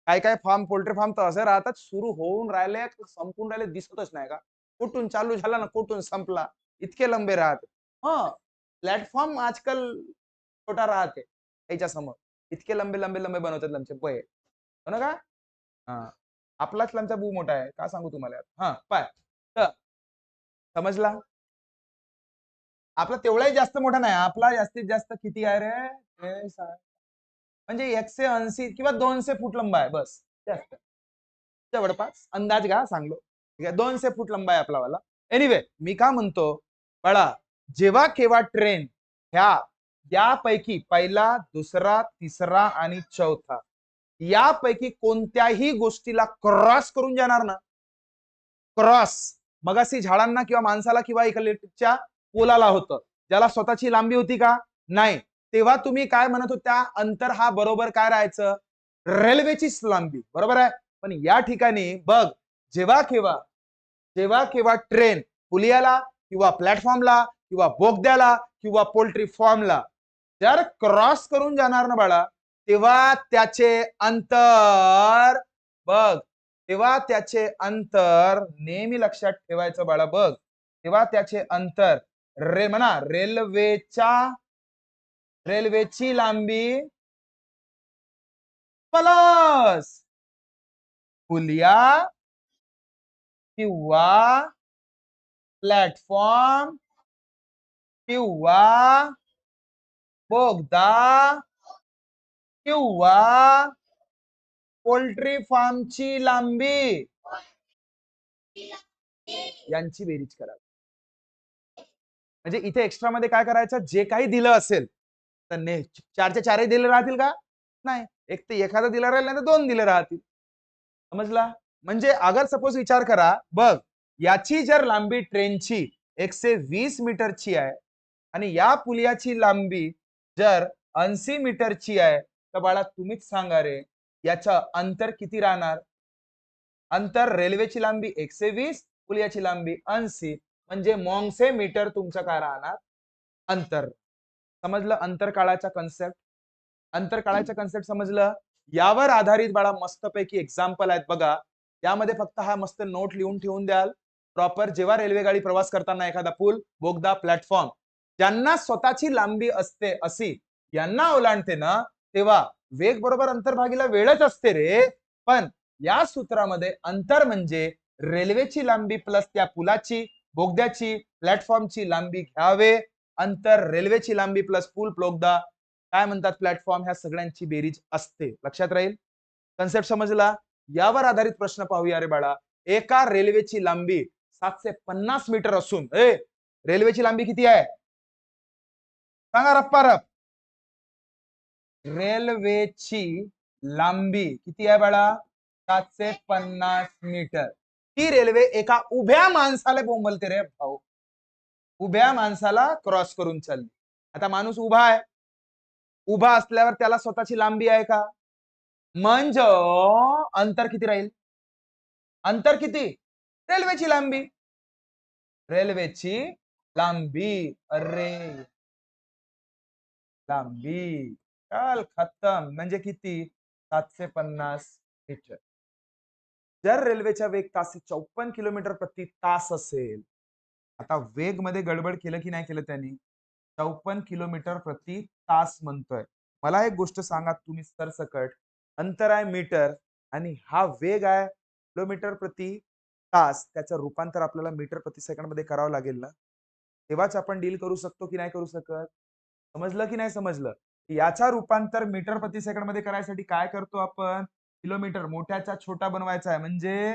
काय काय फार्म, पोल्ट्री फार्म तर असे राहतात, सुरू होऊन राहिले संपून राहिले दिसतच नाही का, कुठून चालू झाला ना कुठून संपला, इतके लंबे राहते. हा, प्लॅटफॉर्म आजकाल छोटा राहते त्याच्या समोर, इतके लंबे लंबे लंबे बनवतात लंबचे पय, हो ना का? हा, आपलाच लंबचा बू मोठा आहे का सांगू तुम्हाला. हा पाय, तर समजला. आपला तेवढाही जास्त मोठा नाही, आपला जास्तीत जास्त किती आहे रे, म्हणजे 180 किंवा 200 फूट लंबा आहे बस, जास्त जवळपास अंदाज घ्या सांगलो. ठीक आहे, 200 फूट लंबा आहे आपला वाला. एनिवे मी का म्हणतो बाळा, जेव्हा केव्हा ट्रेन ह्या यापैकी पहिला, दुसरा, तिसरा आणि चौथा यापैकी कोणत्याही गोष्टीला क्रॉस करून जाणार ना, क्रॉस, मगाशी झाडांना किंवा माणसाला किंवा इकडच्या पोलाला होतं, ज्याला स्वतःची लांबी होती का नाही, तेव्हा तुम्ही काय म्हणत होत्या, अंतर हा बरोबर काय राहायचं, रेल्वेचीच लांबी, बरोबर आहे. पण या ठिकाणी बघ, जेव्हा केव्हा ट्रेन पुलियाला किंवा प्लॅटफॉर्मला किंवा बोगद्याला किंवा पोल्ट्री फॉर्मला जर क्रॉस करून जाणार ना बाळा, तेव्हा त्याचे अंतर बघ, तेव्हा त्याचे अंतर नेहमी लक्षात ठेवायचं बाळा. बघ, तेव्हा त्याचे अंतर म्हणा रेल्वेची लांबी प्लस पुलिया किंवा प्लॅटफॉर्म किंवा बोगदा किंवा पोल्ट्री फार्मची लांबी यांची बेरीज करा. म्हणजे इथे एक्स्ट्रा मध्ये काय करायचं, जे काही दिलं असेल तर चारच्या चारही दिले राहतील का नाही, एक तर एखादं दिलं राहील नाही तर दोन दिले राहतील. समजला? म्हणजे अगर सपोज विचार करा, बघ याची जर लांबी ट्रेनची 120 मीटरची आहे आणि या पुलियाची लांबी जर 80 मीटरची आहे तर बाळा तुम्हीच सांगा रे याचं अंतर किती राहणार. अंतर रेल्वेची लांबी 120, पुलियाची लांबी 80, म्हणजे मॉंगसे मीटर तुमचं काय राहणार अंतर. समजलं अंतर काळाचा कन्सेप्ट. अंतर काळाचा कन्सेप्ट समजलं. यावर आधारित बाळा मस्तपैकी एक्झाम्पल आहेत बघा. यामध्ये फक्त हा मस्त नोट लिहून ठेवून द्याल. प्रॉपर जेव्हा रेल्वे गाडी प्रवास करताना एखादा पूल, बोगदा, प्लॅटफॉर्म ज्यांना स्वतःची लांबी असते अशी यांना ओलांडते ना, तेव्हा वेग बरोबर अंतर भागीला वेळच असते रे. पण या सूत्रामध्ये अंतर म्हणजे रेल्वेची लांबी प्लस त्या पुलाची, बोगद्याची, प्लॅटफॉर्मची लांबी घ्यावे. अंतर रेल्वेची लांबी प्लस पूल, बोगदा काय म्हणतात प्लॅटफॉर्म, ह्या सगळ्यांची बेरीज असते. लक्षात राहील. कन्सेप्ट समजला. यावर आधारित प्रश्न पाहूया रे बाळा. एका रेल्वेची लांबी 750 मीटर असून रेल्वेची लांबी किती आहे सांगा रप्पा रप. रेल्वेची लांबी किती आहे बाळा 750 मीटर. ही रेल्वे एका उभ्या माणसाला बोंबलते रे भाऊ. उभ्या माणसाला क्रॉस करून चालली. आता माणूस उभा आहे. उभा असल्यावर त्याला स्वतःची लांबी आहे का. म्हणजे अंतर किती राहील. अंतर किती रेल्वेची लांबी. रेल्वेची लांबी अरे लांबी चल खतम म्हणजे किती 750 मीटर. जर रेल्वेचा वेग ताशी 54 किलोमीटर प्रति तास असेल. आता वेग मध्ये गडबड केलं की नाही केलं त्यांनी. 54 किलोमीटर प्रति तास म्हणतोय. मला एक गोष्ट सांगा तुम्ही सरसकट. अंतर आहे मीटर आणि हा वेग आहे किलोमीटर प्रति तास. त्याचं रूपांतर आपल्याला मीटर प्रति सेकंड मध्ये करावं लागेल ना. तेव्हाच आपण डील करू शकतो की नाही करू शकत. समजलं की नाही समजलं. याचा रूपांतर मीटर प्रति सेकंड मध्ये करायसाठी काय करतो आपण. किलोमीटर मोठ्याचा छोटा बनवायचा आहे म्हणजे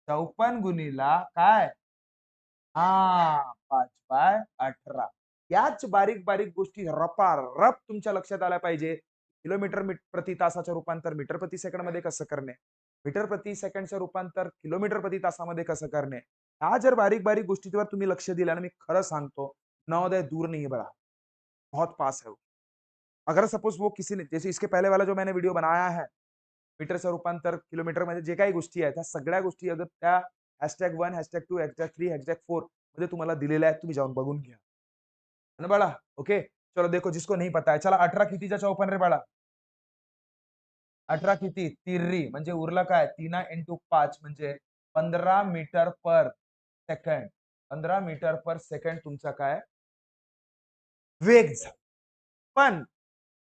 54 गुणीला काय 5/18. याच बारीक बारीक गोष्टी रपारप तुमच्या लक्षात आल्या पाहिजे. किलोमीटर प्रति तासाचं रूपांतर मीटर प्रति सेकंड मध्ये कसं करणे. मीटर प्रति सेकंडचं रूपांतर किलोमीटर प्रति तासामध्ये कसं करणे. ह्या जर बारीक बारीक गोष्टीवर तुम्ही लक्ष दिलं ना मी खरं सांगतो नवोदय दूर नहीं बड़ा बहुत पास है वो. अगर सपोज वो किसी ने जैसे इसके पहले वाला जो मैंने वीडियो बनाया है मीटरचं रूपांतर किलोमीटर मध्ये जे काही गोष्टी आहेत त्या सगळ्या गोष्टी अगर त्या #1 #2 #3 #4 मध्ये तुम्हाला दिलेल्या आहेत. तुम्ही जाऊन बघून घ्या ना बाळा. ओके चलो देखो जिसको नहीं पता है चला 18 कितीचा 54 रे बाळा. 18 किती तिर्री म्हणजे उरला काय 3 × 5 म्हणजे 15 मीटर पर सेकंड. 15 मीटर पर सेकंड तुमचा काय वेग झाला. पण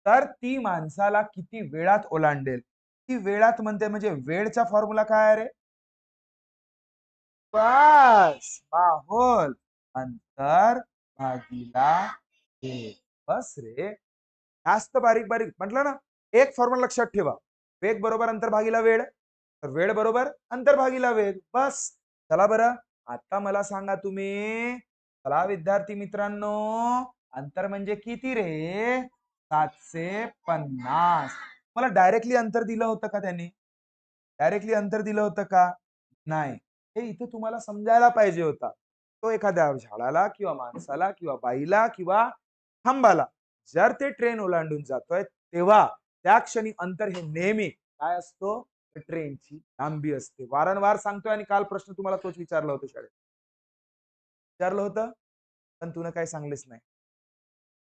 तर ती माणसाला किती वेळात ओलांडेल. ती वेळात म्हणते म्हणजे वेळचा फॉर्म्युला काय आहे रे. बस माहोल अंतर भागीला वेग. बस रे. जास्त बारीक बारीक म्हटलं ना. एक फॉर्म्युला लक्षात ठेवा. वेग बरोबर अंतर भागीला वेळ. तर वेळ बरोबर अंतर भागीला वेग. बस चला बरं. आता मला सांगा तुम्ही. चला विद्यार्थी मित्रांनो अंतर म्हणजे किती रे 750. मला डायरेक्टली अंतर दिलं होतं का त्यांनी. डायरेक्टली अंतर दिलं होतं का नाही. हे इथे तुम्हाला समजायला पाहिजे होता. तो एखाद्या झाडाला किंवा माणसाला किंवा बाईला किंवा खांबाला जर ते ट्रेन ओलांडून जातोय तेव्हा त्या क्षणी अंतर हे नेहमी काय असतो ट्रेनची लांबी असते. वारंवार सांगतोय आणि काल प्रश्न तुम्हाला तोच विचारला होता शाळेत. विचारलं होतं पण तुला काय सांगलेच नाही.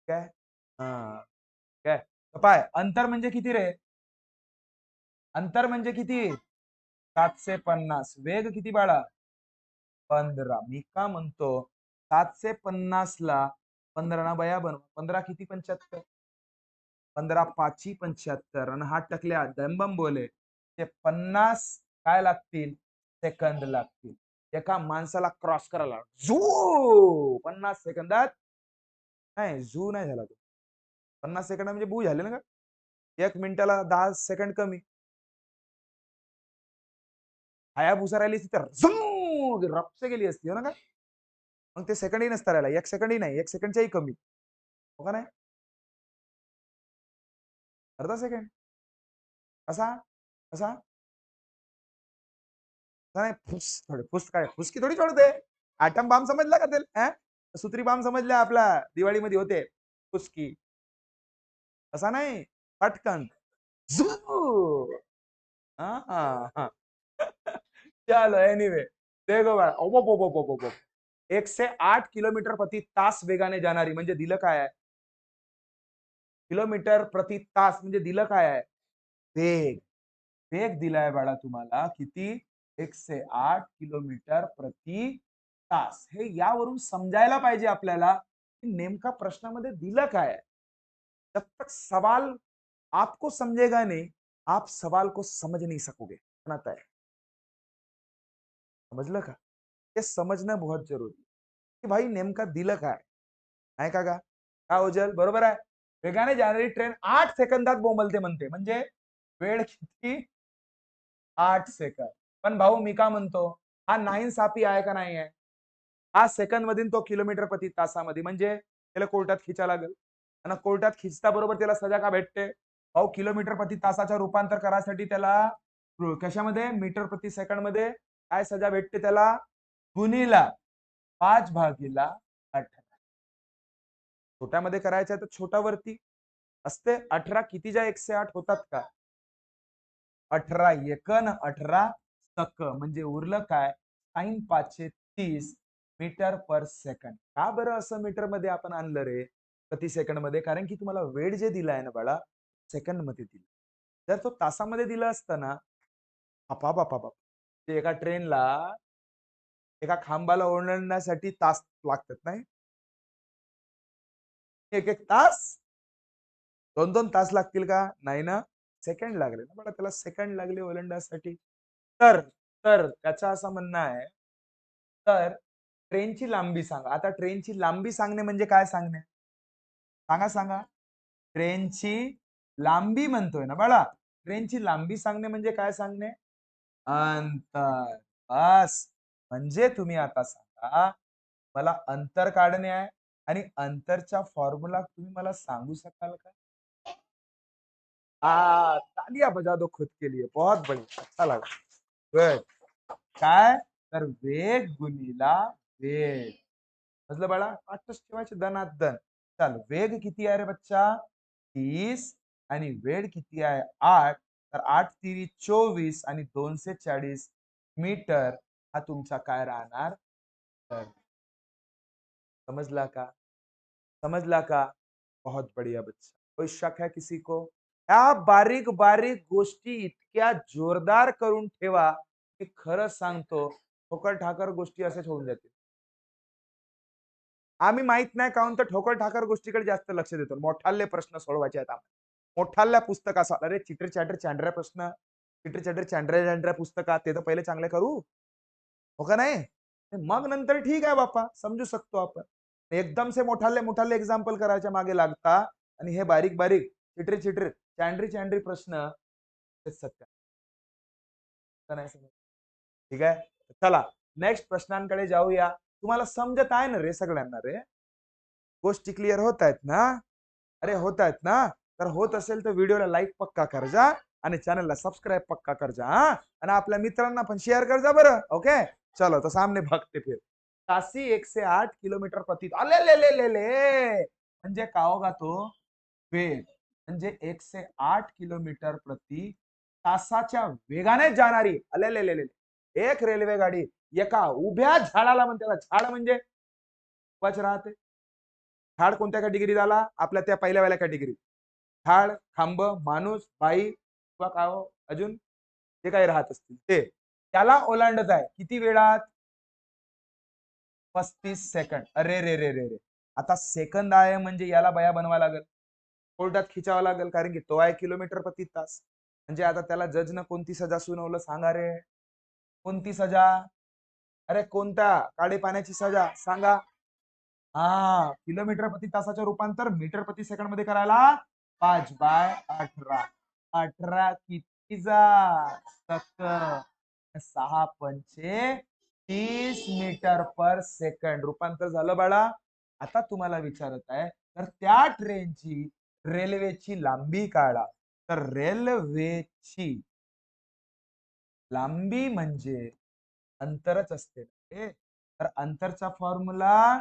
काय हा काय पाय अंतर म्हणजे किती रे. अंतर म्हणजे किती 750. वेग किती बाळा 15. मी का म्हणतो 750 ला 15 ना बया बनव. 15 किती 75. 15 5 75 आणि हा टकल्या दंबम बोले ते 50 काय लागतील सेकंद लागतील. एका माणसाला क्रॉस करायला झू 50 सेकंदात नाही झू नाही झाला तो. 50 सेकंद म्हणजे बू झाले ना का. 1 मिनिटाला 10 सेकंड कमी. हायाबुसा राहिली असती तर रपसे गेली असती हो ना का. मग ते सेकंडही नसता राहिला 1 सेकंडही नाही 1 सेकंडच्याही कमी. हो का नाही. अर्धा सेकंड कसा कसा नाही फुस थोडे फुस काय फुसकी थोडी सोडते. ॲटम बॉम्ब समजला का ते सुत्री बॉम्ब समजला आपला दिवाळीमध्ये होते फुसकी. असा नाही, पटकन झू. हाँ चलो एनीवे, देखो बाळा, 108 किलोमीटर प्रति तास वेगाने जाणारी म्हणजे दिलं काय आहे? किलोमीटर प्रति तास म्हणजे दिलं काय आहे? वेग. वेग दिलाय बाळा तुम्हाला किती? 108 किलोमीटर प्रति तास. हे यावरून समजायला पाहिजे आपल्याला की नेमका प्रश्नामध्ये दिलं काय आहे. जब तक सवाल आपको समझेगा नहीं, आप सवाल को समझ नहीं सकोगे. आता है समजलं का? हे समजणं बहुत जरुरी की भाई नेमका दिलं काय? नाही का गा? का ओझल बरोबर आहे. वेगाने जाणारी ट्रेन 8 सेकंदात बोंबलते म्हणते. म्हणजे वेळ किती? 8 सेकंद. पण भाऊ मी का म्हणतो, हा नाइंसाफी आहे का नाही आहे? हा सेकंद मधील तो किलोमीटर प्रति तासामध्ये म्हणजे त्याला कोर्टात खिचा लागेल. आणि कोर्टात खिचता बरोबर त्याला सजा का भेटते? भाऊ किलोमीटर प्रति तासाचं रूपांतर करायसाठी त्याला कशामध्ये मीटर प्रति सेकंड मध्ये काय सजा भेटते त्याला? गुणीला 5/18. छोट्यामध्ये करायचं तर छोटावरती असते 18 कितीच्या 108 होतात का? 18 एकन 18 सक म्हणजे उरलं काय? साइन 530 मीटर पर सेकंड. का बरं असं मीटर मध्ये आपण आणलं रे प्रति सेकंड मध्ये? कारण की तुम्हाला वेळ जे दिलाय ना बाळा सेकंड मध्ये दिला. जर तो तासामध्ये दिला असता ना बाप ते एका ट्रेनला एका खांबाला ओलांडण्यासाठी तास लागतात नाही? एक एक तास 2-2 तास लागतील का? नाही ना. सेकंड लागले ना बघा त्याला सेकंड लागले ओलांडण्यासाठी. तर तर त्याचं असं म्हणणं आहे, तर ट्रेनची लांबी सांगा. आता ट्रेनची लांबी सांगणे म्हणजे काय सांगणे? सांगा. ट्रेनची लांबी म्हणतोय ना बाळा. ट्रेनची लांबी सांगणे म्हणजे काय सांगणे? अंतर. बस. म्हणजे तुम्ही आता सांगा, मला अंतर काढणे आहे आणि अंतरचा फॉर्म्युला तुम्ही मला सांगू शकाल का? तालियां बजा दो खुद के लिए. बहुत बढ़िया. अच्छा लगा. गुड. काय? तर वेग गुणीला वेग. समजलं बाळा? पाठच ठेवायचे दनात दन. चल वेग किती आहे रे बच्चा? 30 आणि वेळ किती आहे? 8. तर 8 तिरी 24 आणि 240 मीटर हा तुमचा काय राहणार? तर समजला का? समजला का? बहुत बढ़िया बच्चा. कोई शक है किसी को? या बारीक बारीक गोष्टी इतक्या जोरदार करून ठेवा की खरंच सांगतो ठोकर ठाकर गोष्टी असेच होऊन जातील. आम्ही माहित नाही काहून तर ठोकर ठाकर गोष्टीकडे जास्त लक्ष देतो. मोठाले प्रश्न सोडवायचे आहेत आम्हाला. मोठाल्या पुस्तकाचा अरे चिटर चॅटर चांडऱ्या प्रश्न, चिटर चॅटर चांडऱ्या चांडऱ्या पुस्तकात ते तर पहिले चांगले करू. हो का नाही? मग नंतर ठीक आहे बाप्पा समजू शकतो आपण. एकदम से मोठाले मोठाले एक्झाम्पल करायच्या मागे लागता आणि हे बारीक बारीक चिटरी चिटरी चॅन्ड्री चॅन्ड्री प्रश्न तेच सत्य नाही समज. ठीक आहे चला नेक्स्ट प्रश्नांकडे जाऊया. तुम्हाला समजत आहे ना रे सगळ्यांना रे? गोष्टी क्लिअर होत आहेत ना? अरे होत आहेत ना? तर होत असेल तर व्हिडिओला लाईक पक्का कर जा आणि चॅनलला सबस्क्राईब पक्का कर जा हा आणि आपल्या मित्रांना पण शेअर कर जा बरं. ओके चलो तो सामने भगते फिर. तासी 108 किलोमीटर प्रति अले ले ले ले ले म्हणजे का होगा तो वेग म्हणजे 108 किलोमीटर प्रति तासाच्या वेगाने जाणारी अले ले ले ले एक रेल्वे गाडी एका उभ्या झाडाला म्हणते. झाड म्हणजे वच राहते. झाड कोणत्या कॅटेगरीत आला? आपल्या त्या पहिल्यावाल्या कॅटेगरीत. झाड, खांब, माणूस, बाई किंवा काय अजून जे काही राहत असतील ते त्याला ओलांडत आहे किती वेळात? 35 सेकंड. अरे रे रे रे रे आता सेकंद आहे म्हणजे याला बया बनवा लागेल. कोर्टात खिचावा लागेल कारण की तो आहे किलोमीटर प्रति तास. म्हणजे आता त्याला जजनं कोणती सजा सुनावलं सांगा रे? कोणती सजा? अरे कोणत्या काळे पाण्याची सजा सांगा? किलोमीटर प्रति तासाचं रूपांतर मीटर प्रति सेकंड मध्ये करायला 5/18. 18 कितीचा? 6 पंचे 30 मीटर पर सेकंड रूपांतर झालं बाळा. आता तुम्हाला विचारत आहे तर त्या ट्रेनची रेल्वेची लांबी काढा. तर रेल्वेची लांबी म्हणजे अंतरच असते. तर अंतरचा फॉर्म्युला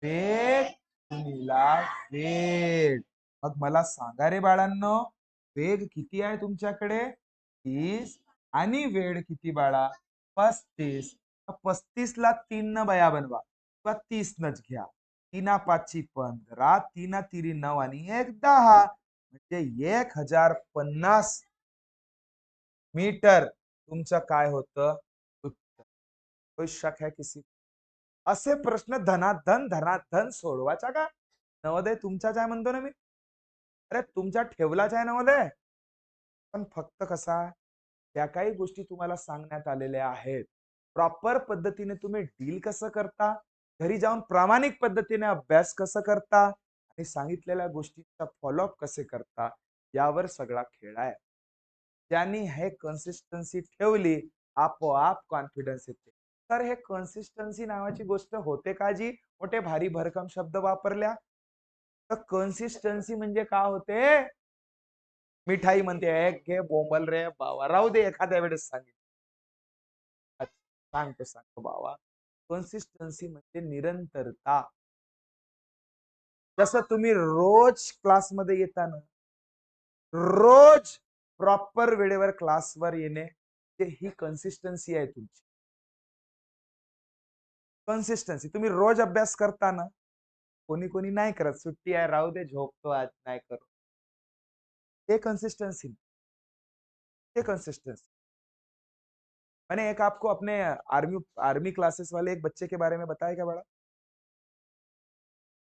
वेग गुणीला वेळ. मग मला सांगा रे बाळांनो, वेग किती आहे तुमच्याकडे? 30. आणि वेळ किती बाळा? 35. 35 ला 3 न बया बनवा किंवा 30 नच घ्या. 3 5 15, 3 तिरी 9 आणि 1 10. म्हणजे 1050 मीटर तुमचं काय होतं उत्तर. कोई शक है किसी? असे प्रश्न धनाधन धनाधन सोडवायचा का? नवोदय तुमचाच आहे म्हणतो ना मी. अरे तुमच्या ठेवलाच आहे नवोदय. पण फक्त कसा त्या काही गोष्टी तुम्हाला सांगण्यात आलेल्या आहेत. प्रॉपर पद्धतीने तुम्ही डील कसं करता, घरी जाऊन प्रामाणिक पद्धतीने अभ्यास कसं करता आणि सांगितलेल्या गोष्टींचा फॉलोअप कसे करता, यावर सगळा खेळ आहे. ज्यांनी हे कन्सिस्टन्सी ठेवली, आपोआप कॉन्फिडन्स येते. तर हे कन्सिस्टन्सी नावाची गोष्ट होते का जी मोठे भारी भरकम शब्द वापरल्या? तर कन्सिस्टन्सी म्हणजे का होते? मिठाई म्हणते एक घे बोंबल रे बाबा, राहू दे एखाद्या वेळेस सांगेल. सांगतो सांगतो बाबा. कन्सिस्टन्सी म्हणजे निरंतरता. जसं तुम्ही रोज क्लासमध्ये येताना रोज प्रॉपर वेळेवर क्लासवर येणे, ही कन्सिस्टन्सी आहे तुमची. कन्सिस्टन्सी तुम्ही रोज अभ्यास करताना कोणी कोणी नाही करत, सुट्टी आहे राहू दे झोपतो आज नाही करू. ते कंसिस्टेंसी, ते कंसिस्टेंसी। मैंने एक आपको अपने आर्मी आर्मी क्लासेस वाले एक बच्चे के बारे में बताया क्या बड़ा?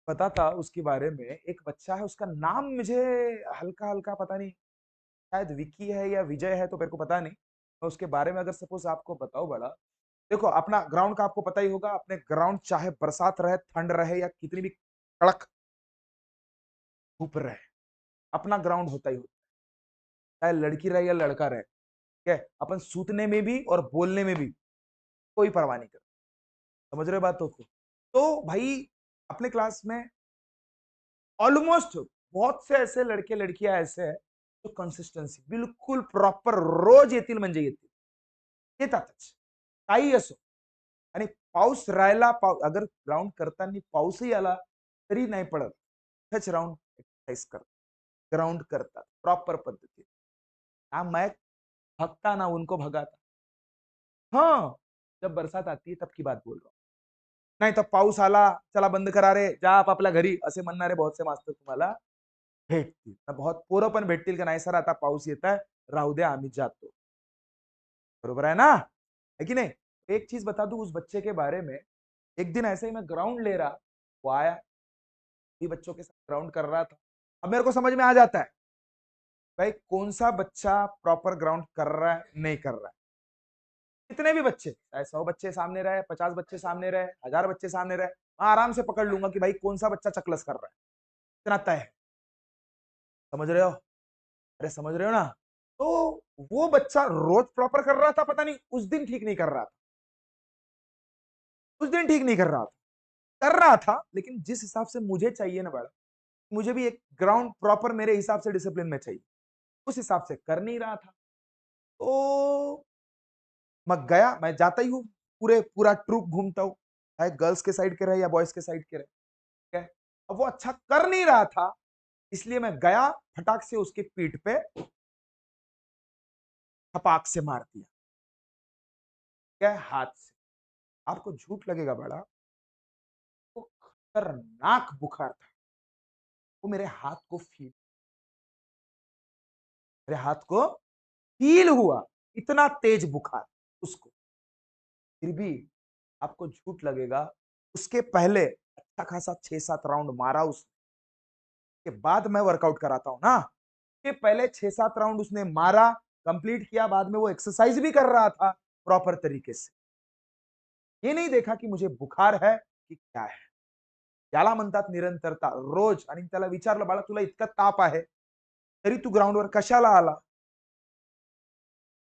पता था उसके बारे में, एक बच्चा है उसका नाम मुझे हल्का हल्का पता नहीं, शायद विकी है या विजय है तो मेरे को पता नहीं। मैं उसके बारे में अगर सपोज आपको बताऊं बड़ा, देखो अपना ग्राउंड का आपको पता ही होगा, अपने ग्राउंड चाहे बरसात रहे ठंड रहे या कितनी भी कड़क धूप रहे, अपना ग्राउंड होता ही होता है, चाहे लड़की रहे या लड़का रहे, ठीक है? अपन सूतने में भी और बोलने में भी कोई परवाह नहीं करता। समझ रहे बातों को? तो भाई अपने क्लास में ऑलमोस्ट बहुत से ऐसे लड़के लड़कियां ऐसे हैं जो कंसिस्टन्सी बिलकुल प्रॉपर रोज येतील म्हणजे येतील, येतातच काही असो. आणि पाऊस राहिला, अगर ग्राउंड करताना पाऊसही आला तरी नाही पडत, टच राउंड एक्सरसाइज करतात, ग्राउंड करतात प्रॉपर पद्धती. हाँ मैं भगता ना उनको भगाता. हाँ, जब बरसात आती है तब की बात बोल रहा हूँ. नाही तर पाऊस आला, चला बंद करा रे, जा आपापल्या घरी असे म्हणणारे बहुत से मास्तर तुम्हाला भेटतील. बहुत पोरं पण भेटतील की नाही सर आता पाऊस येत आहे, राहू द्या आम्ही जातो. बरोबर है ना? है कि नहीं? एक चीज बता दूं उस बच्चे के बारे में, एक दिन ऐसे ही मैं ग्राउंड ले रहा, वो आया, भी बच्चों के साथ ग्राउंड कर रहा था. अब मेरे को समझ में आ जाता है भाई कौन सा बच्चा प्रॉपर ग्राउंड कर रहा है, नहीं कर रहा है. कितने भी बच्चे, चाहे 100 बच्चे सामने रहे, 50 बच्चे सामने रहे, 1000 बच्चे सामने रहे, मैं आराम से पकड़ लूंगा कि भाई कौन सा बच्चा चकलस कर रहा है. इतना तय है. समझ रहे हो? अरे समझ रहे हो ना? तो वो बच्चा रोज प्रॉपर कर रहा था, पता नहीं उस दिन ठीक नहीं कर रहा था, उस दिन ठीक नहीं कर रहा था, लेकिन जिस हिसाब से मुझे चाहिए ना बड़ा, मुझे भी एक ग्राउंड प्रॉपर मेरे हिसाब से डिसिप्लिन में चाहिए, उस हिसाब से कर नहीं रहा था. तो मैं गया, मैं जाता ही हूँ, पूरा ट्रूप घूमता हूँ, चाहे गर्ल्स के साइड के रहे या बॉयज के साइड के रहे, ठीक है? अब वो अच्छा कर नहीं रहा था, इसलिए मैं गया, फटाक से उसके पीठ पे छपाक से मार दिया, क्या हाथ से. आपको झूठ लगेगा बड़ा, वो खतरनाक बुखार था. वो मेरे हाथ को फील हुआ, इतना तेज बुखार उसको. फिर भी आपको झूठ लगेगा, उसके पहले अच्छा खासा 6-7 राउंड मारा उसके बाद मैं वर्कआउट कराता हूं ना, के पहले 6-7 राउंड उसने मारा, कंप्लीट किया, बाद में वो एक्सरसाइज भी कर रहा था प्रॉपर तरीके से. ये नहीं देखा की मुझे बुखार है की क्या है. याला म्हणतात निरंतरता. रोज. आणि त्याला विचारलं बाळा तुला इतका ताप आहे तरी तू ग्राउंडवर कशाला आला.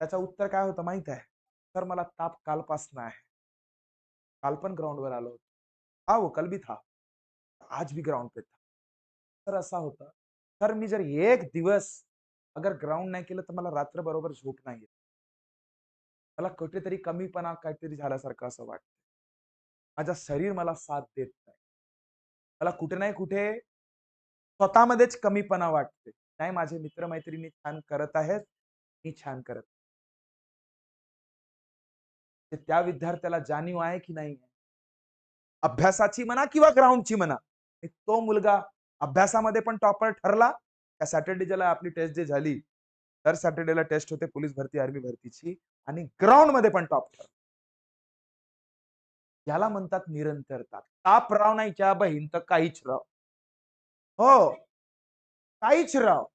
त्याचं उत्तर काय होतं माहित आहे? सर मला ताप कालपासून आहे. काल पण ग्राउंडवर आलो होतो. हाँ वो कल भी था, आज भी ग्राउंड पे था. तर असा होता. तर मी जर एक दिवस अगर ग्राउंड नाही केलं तर मला रात्र बरोबर झोप नाही येत. मला कुठेतरी कमीपणा काहीतरी झाल्यासारखं असं वाटतं. माझं शरीर मला साथ देत नाही. मला कुठे नाही कुठे स्वतःमध्येच कमीपणा वाटते. नाही, माझे मित्रमैत्रिणी छान करत आहेत, मी छान करत. त्या विद्यार्थ्याला जाणीव आहे की नाही, अभ्यासाची म्हणा किंवा ग्राउंडची म्हणा, तो मुलगा अभ्यासामध्ये पण टॉपर ठरला. त्या सॅटर्डे ज्याला आपली टेस्ट जे झाली, तर सॅटर्डेला टेस्ट होते पोलीस भरती, आर्मी भरतीची, आणि ग्राउंड मध्ये पण टॉप ठरला. याला म्हणतात निरंतरता. ताप राव नाही च्या बहीण तर काहीच राव. हो, काहीच राव.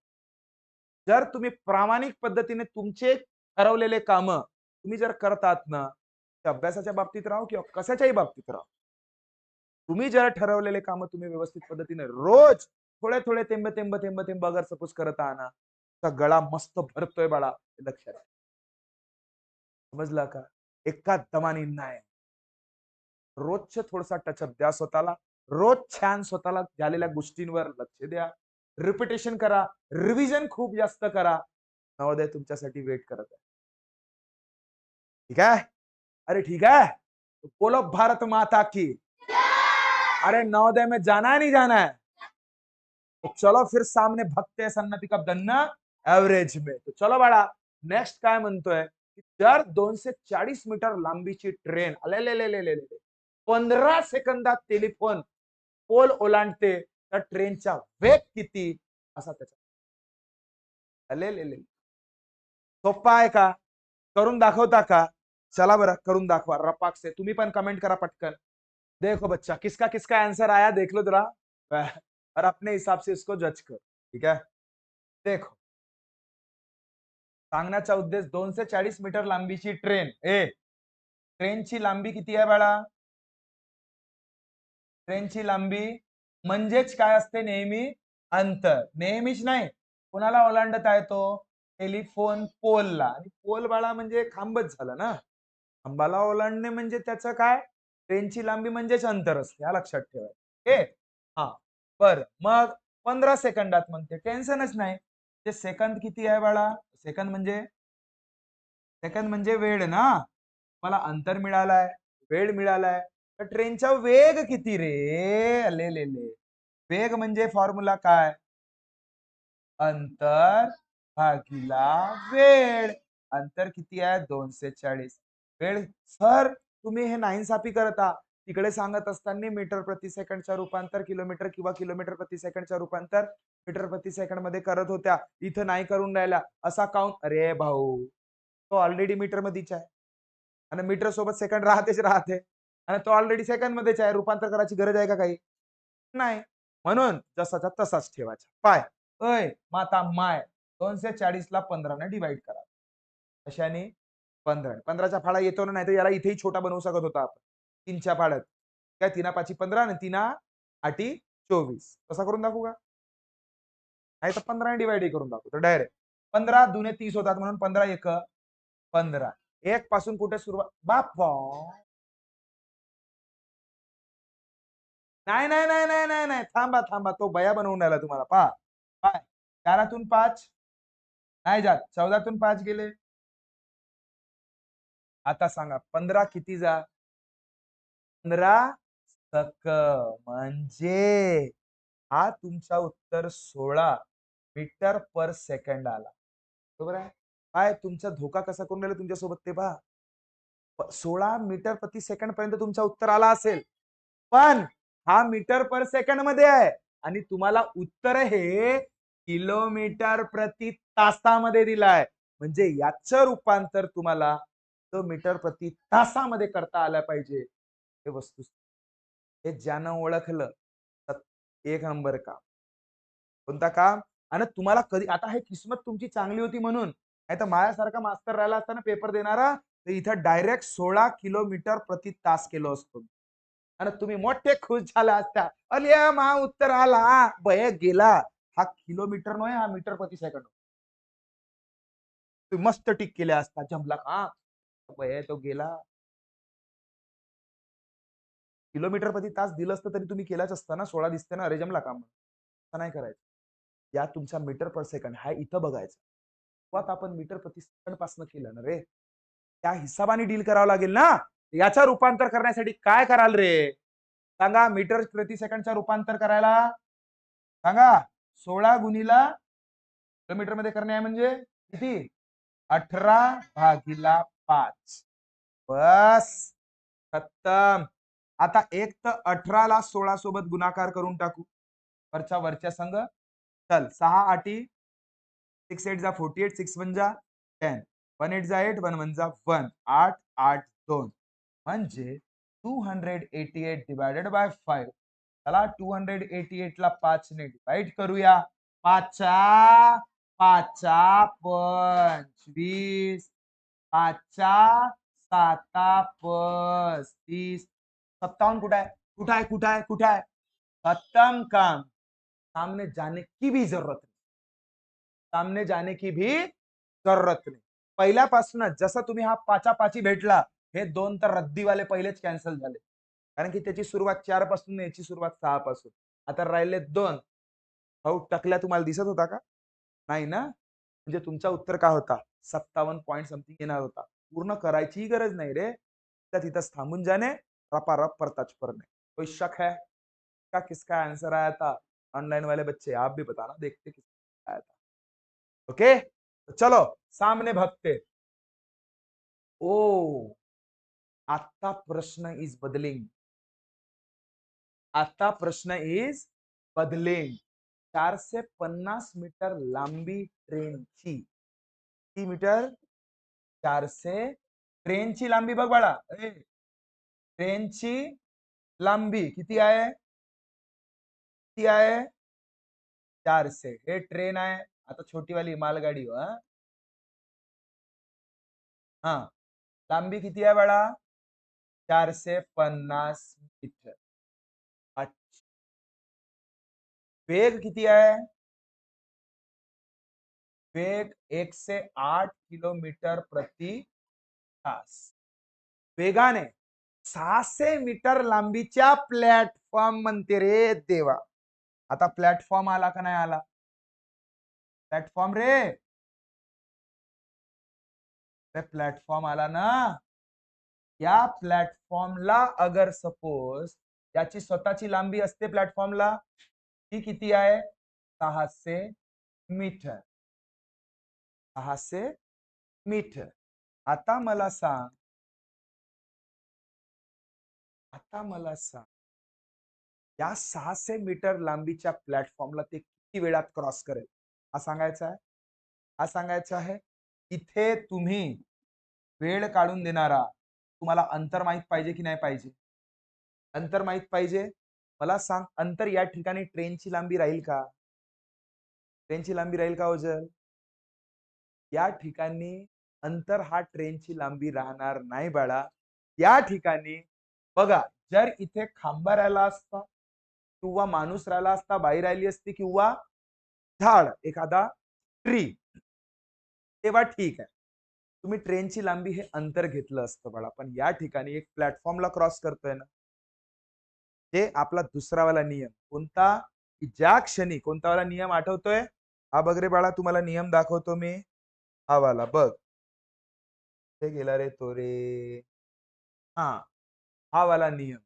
जर तुम्ही प्रामाणिक पद्धतीने तुमचे ठरवलेले काम तुम्ही जर करतात ना, अभ्यासाच्या बाबतीत राहो किंवा कशाच्याही बाबतीत राहो, तुम्ही जर ठरवलेले काम तुम्ही व्यवस्थित पद्धतीने रोज थोडे थोडे थेंब थेंब थेंब थेंब अगर सपोज करत आहात ना, तर गळा मस्त भरतोय बाळा, लक्षात समजला का? एका दमाने नाही. रोजचे थोडासा टचअप द्या स्वतःला. रोज छान स्वतःला झालेल्या गोष्टींवर लक्ष द्या. रिपिटेशन करा, रिव्हिजन खूप जास्त करा. नवोदय तुमच्यासाठी वेट करत आहे. ठीक है? अरे ठीक है? तो बोलो भारत माता की। अरे नवोदय में जाना है नहीं जाना है? तो चलो फिर सामने भगते हैं सन्नती का दन्ना एव्हरेज में. तो चलो बाळा, नेक्स्ट काय म्हणतोय, जर 240 मीटर लांबीची ट्रेन 15 सेकंदात टेलिफोन पोल ओलांडते, तर ट्रेनचा वेग किती असा त्याचा. सोप्पा आहे का? करून दाखवता का? चला बरं करून दाखवा रपाक से. तुम्ही पण कमेंट करा पटकन. देखो बच्चा, किसका किसका आंसर आया देख लो जरा, और अपने हिसाब से इसको जज कर. ठीक है, देखो सांगण्याचा उद्देश 240 मीटर लांबीची ट्रेन. ट्रेनची लांबी किती आहे बाळा? ट्रेनची लांबी म्हणजेच काय असते? नेहमी अंतर. नेहमीच नाही, कोणाला ओलांडत आहे तो? टेलिफोन पोलला. आणि पोल बाळा म्हणजे खांबच झाला ना. खांबाला ओलांडणे म्हणजे त्याचं काय? ट्रेनची लांबी म्हणजेच अंतर असते, हा लक्षात ठेवा. हा, बर मग 15 सेकंदात म्हणते, टेन्शनच नाही. ते सेकंद किती आहे बाळा? सेकंद म्हणजे वेळ ना. मला अंतर मिळालाय, वेळ मिळालाय, तर ट्रेनचा वेग किती रे? वेग म्हणजे फॉर्म्युला काय? अंतर भागिला वेळ. अंतर किती आहे? 240. वेळ सर तुम्ही हे नाइंसाफी करता. तिकडे सांगत असताना मीटर प्रति सेकंडच्या रूपांतर किलोमीटर किंवा किलोमीटर प्रति सेकंडच्या रूपांतर मीटर प्रति सेकंड मध्ये करत होत्या, इथं नाही करून राहिला असा काउंट. अरे भाऊ, तो ऑलरेडी मीटर मध्येच आहे आणि मीटर सोबत सेकंड राहतेच राहते, आणि तो ऑलरेडी सेकंड मध्येच आहे. रूपांतर करायची गरज आहे का काही? नाही. म्हणून जसाचा तसाच ठेवायचा. पाय अय माता माय 240 ला 15 ने डिवाइड करा. कशाने? 15. 15चा फाळा येतो ना, नाही तर याला इथेही छोटा बनवू शकत होता आपण. 3च्या फाळ्यात काय, 3 5 15 आणि 3 8 24. तसा करून दाखवू का? नाही तर 15 ने डिवाइड करून दाखवतो डायरेक्ट. 15 दुने 30 होतात, म्हणून 15 1 15. 1 पासून कुठे सुरुवात? बाप्पा, नाही नाही नाही नाही नाही नाही, थांबा थांबा, तो बया बनवून राहिला तुम्हाला. पहा पाय, 4तून 5 नाही जात, 14तून 5 गेले. आता सांगा 15 किती जा? 15 सक, म्हणजे हा तुमचा उत्तर 16 मीटर पर सेकंड आला. बरोबर आहे? काय तुमचा धोका कसा करून राहिला तुमच्यासोबत ते पहा. 16 मीटर प्रति सेकंड पर्यंत तुमचा उत्तर आला असेल, पण हा मीटर पर सेकंड मध्ये आहे आणि तुम्हाला उत्तर हे किलोमीटर प्रति तासामध्ये दिलाय. म्हणजे याचं रूपांतर तुम्हाला मीटर प्रति तासामध्ये करता आलं पाहिजे. हे वस्तू हे ज्यानं ओळखलं, एक नंबर काम. कोणता काम? आणि तुम्हाला कधी आता हे किस्मत तुमची चांगली होती म्हणून, नाही तर माझ्यासारखा मास्तर राहिला असताना पेपर देणारा, तर इथं डायरेक्ट 16 किलोमीटर प्रति तास केलो असतो आणि तुम्ही मोठे खुश झाला असता. अलिया मा उत्तर आला, बय गेला. हा किलोमीटर नव्हे, हा मीटर प्रति सेकंड. तुम्ही मस्त टिक केल्या असता, जमला का? बय तो गेला. किलोमीटर प्रति तास दिलं असतं तरी तुम्ही केलाच असता ना. 16 दिसते ना, अरे जमला काम. असं नाही करायचं. या तुमचा मीटर पर सेकंड हा इथं बघायचा. सुरुवात आपण मीटर प्रति सेकंड पासून केलं ना रे, त्या हिसाबाने डील करावं लागेल ना. याचा रूपांतर करण्यासाठी काय कराल रे? सांगा, मीटर प्रति सेकंडचा रूपांतर करायला सांगा. 16 गुणीला किलोमीटर मध्ये करणे आहे म्हणजे किती 18/5 बस खत्तम. आता एक तर 18 ला 16 सोबत गुणाकार करून टाकू वरच्या वरच्या संघ. चल 6 आठी 6 8 जा 48 6 1 जा 10 1 8 जा 8 1 1 जा 1 8 8 2 म्हणजे 288 डिवायडेड बाय 5. चला 288 ला 5 ने डिवाइड करूया. 5चा 25 5चा 7 35 57 कुठं आहे कुठं आहे कुठं आहे कुठं आहे खत्म काम. सामने जाने की भी जरूरत नाही. सामने जाने की भी जरूरत नाही. पहिल्यापासूनच जसं तुम्ही हा पाची भेटला हे 2 तर रद्दीवाले पहिलेच कॅन्सल झाले कारण की त्याची सुरुवात 4 पासून याची सुरुवात 6 पासून. आता राहिले 2. भाऊ टकल्या तुम्हाला दिसत होता का नाही ना म्हणजे तुमचा उत्तर काय होता 57 पॉइंट समथिंग येणार होता. पूर्ण करायची गरज नाही रे त्या तिथंच थांबून जाणे रपारप परताच पड़ने. कोई शक है का किसका आंसर आया था ऑनलाइन वाले बच्चे आप भी बताना देखते किसका आया था. ओके तो चलो सामने भगते. ओ आता प्रश्न इज बदलिंग. आता प्रश्न इज बदलिंग. 450 मीटर लांबी ट्रेनची किती मीटर 400 ट्रेनची लांबी बघ बाळा ट्रेनची लांबी किती आहे किती आहे 400 हे ट्रेन आहे आता छोटीवाली मालगाडी हा लांबी किती आहे बाळा 450 मीटर. अच्छा वेग किती आहे वेग 108 किलोमीटर प्रति तास. वेगाने 600 मीटर लांबीच्या प्लॅटफॉर्म म्हणते रे देवा. आता प्लॅटफॉर्म आला का नाही आला प्लॅटफॉर्म रे प्लॅटफॉर्म आला ना. या प्लॅटफॉर्मला अगर सपोज याची स्वतःची लांबी असते प्लॅटफॉर्मला ती किती आहे 600 मीटर 600 मीटर. आता मला सांग या 600 मीटर लांबीच्या प्लॅटफॉर्मला ते किती वेळात क्रॉस करेल हा सांगायचा आहे. इथे तुम्ही वेळ काढून देणारा तुम्हाला अंतर माहित पाहिजे की नाही पाहिजे अंतर माहित पाहिजे. मला सांग अंतर या ठिकाणी ट्रेनची लांबी राहील का ट्रेनची लांबी राहील का ओझल या ठिकाणी अंतर हा ट्रेनची लांबी राहणार नाही बाळा. या ठिकाणी बघा जर इथे खांबा राहिला असता किंवा माणूस राहिला असता बाई राहिली असती किंवा झाड एखादा ट्री तेव्हा ठीक आहे तुम्ही ट्रेनची लांबी हे अंतर घेतलं असतं बाळा. पण या ठिकाणी एक प्लॅटफॉर्मला क्रॉस करतोय ना ते आपला दुसरा वाला नियम कोणता की ज्या क्षणी कोणता वाला नियम आठवतोय हा बघ रे बाळा तुम्हाला नियम दाखवतो मी हा वाला बघ ते गेला रे तो रे हा हा वाला नियम.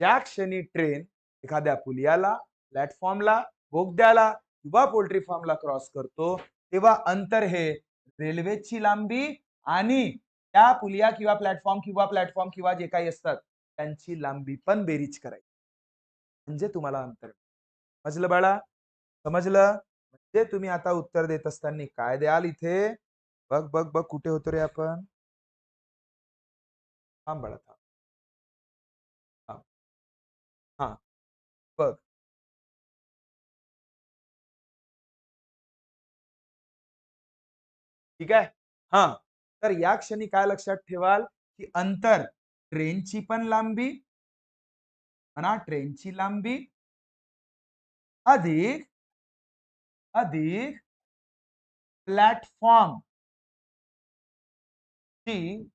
ज्या क्षणी ट्रेन एखाद्या पुलियाला प्लॅटफॉर्मला बोगद्याला किंवा पोल्ट्री फार्मला क्रॉस करतो तेव्हा अंतर हे रेल्वेची लांबी आणि त्या पुलिया किंवा प्लॅटफॉर्म किंवा जे काही असतात त्यांची लांबी पण बेरीज करायची म्हणजे तुम्हाला अंतर समजलं बाळा समजलं. म्हणजे तुम्ही आता उत्तर देत असताना काय द्याल इथे बघ बघ बघ कुठे होतो रे आपण थांब बाळा थांब हा बघ ठीक आहे हा तर या क्षणी काय लक्षात ठेवाल की अंतर ट्रेनची पण लांबी म्हणा ट्रेनची लांबी अधिक अधिक प्लॅटफॉर्म ची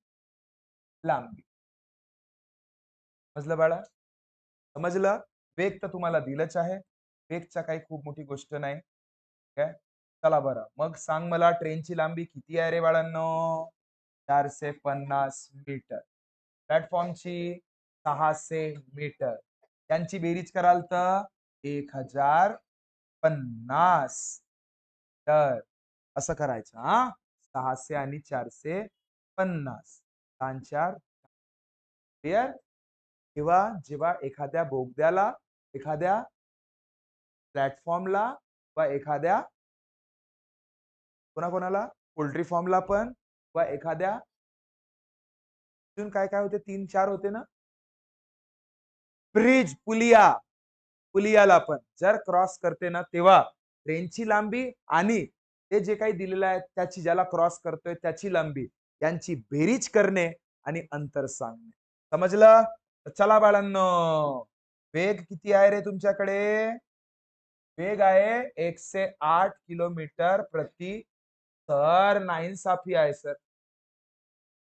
लांबी. समजलं बाळा समजलं. वेग तर तुम्हाला दिलंच आहे वेगचा काही खूप मोठी गोष्ट नाही ठीक आहे. चला बरं मग सांग मला ट्रेनची लांबी किती आहे रे बाळांनो 450 मीटर प्लॅटफॉर्मची 600 मीटर त्यांची बेरीज कराल तर 1000 50 तर असं करायचं हा 600 आणि 450 4 क्लिअर. किंवा जेव्हा एखाद्या बोगद्याला एखाद्या प्लॅटफॉर्मला व एखाद्या कोणाकोणाला पोल्ट्री फॉर्मला पण व एखाद्या अजून काय काय होते 3-4 होते ना ब्रिज पुलियाला पण जर क्रॉस करते ना तेव्हा ट्रेनची लांबी आणि ते जे काही दिलेलं आहे त्याची ज्याला क्रॉस करतोय त्याची लांबी यांची बेरीज करणे आणि अंतर सांगणे. समजलं. चला बाळांनो वेग किती आहे रे तुमच्याकडे. वेग आहे 108 किलोमीटर प्रति सर नाइंसाफी आहे सर.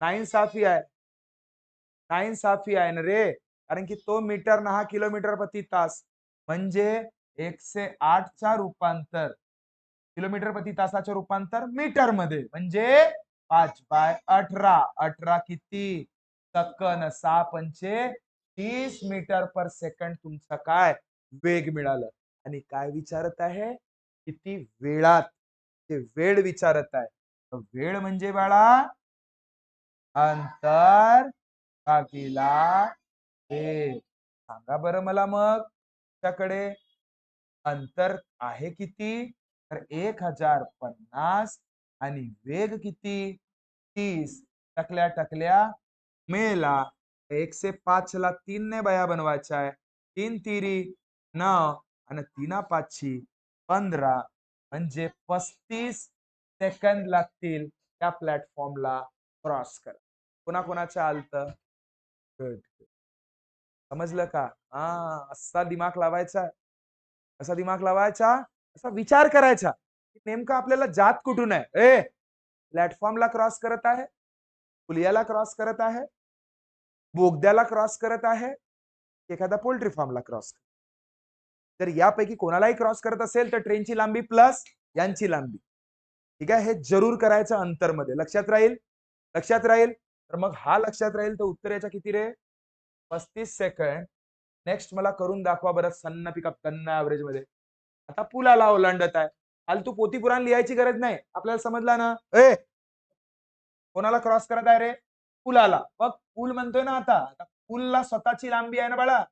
नाइंसाफी आहे. नाइंसाफी आहे ना रे. कारण की तो मीटर ना हा किलोमीटर प्रति तास म्हणजे 108 चा रूपांतर किलोमीटर प्रति तासाचे रूपांतर मीटर मध्ये म्हणजे 5/18 18 किती सेकंद 6 30 मीटर पर सेकंड तुमचा काय वेग मिळालं. आणि काय विचारत आहे किती वेळात ते वेळ विचारत आहे. वेळ म्हणजे बाळा अंतर भागीला वेग. सांगा बरं मला मग त्याकडे अंतर आहे किती तर 1050 आणि वेग किती 30 टकल्या टकल्या मेला 105 ला 3 ने बया बनवायचा आहे 3 तिरी 9 आणि 3 पाचशी 15 म्हणजे 35 सेकंद लागतील त्या प्लॅटफॉर्मला क्रॉस करा. कोणाकोणाचं आलत गुड समजलं का. असा दिमाग लावायचा असा दिमाग लावायचा असा विचार करायचा की नेमका आपल्याला जात कुठून आहे. प्लॅटफॉर्मला क्रॉस करत आहे पुलियाला क्रॉस करत आहे बोगद्याला क्रॉस करत आहे एखादा पोल्ट्री फार्मला क्रॉस तर यापैकी कोणालाही क्रॉस करत असेल तर ट्रेनची लांबी प्लस यांची लांबी ठीक आहे. हे जरूर करायचं अंतर मध्ये लक्षात राहील. लक्षात राहील तर मग हा लक्षात राहील तर उत्तर याच्या किती रे 35 सेकंड. नेक्स्ट मला करून दाखवा बरं सन्न पिकअप कन्ना ऍव्हरेज मध्ये. आता पुलाला ओलांडत आहे फालतू पोती पुराण लिहायची गरज नाही आपल्याला समजला ना. कोणाला क्रॉस करत आहे रे पुलाला. मग पूल म्हणतोय ना आता पूलला स्वतःची लांबी आहे ना बाळा.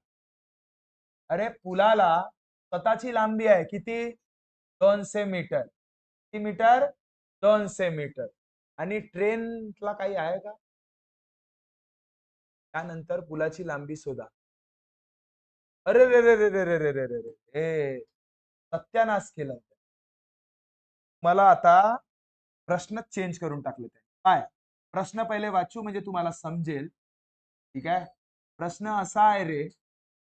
अरे पुलाला स्वतःची लांबी आहे किती 200 मीटर. किती मीटर 200 मीटर. आणि ट्रेनला काही आहे का त्यानंतर पुलाची लांबी शोधा. अरे रे रे रे रे रे रे रे रे रे सत्यानाश केलं. मला आता प्रश्न चेंज करून टाकले ते काय प्रश्न पहिले वाचू म्हणजे तुम्हाला समजेल. ठीक आहे. प्रश्न असा आहे रे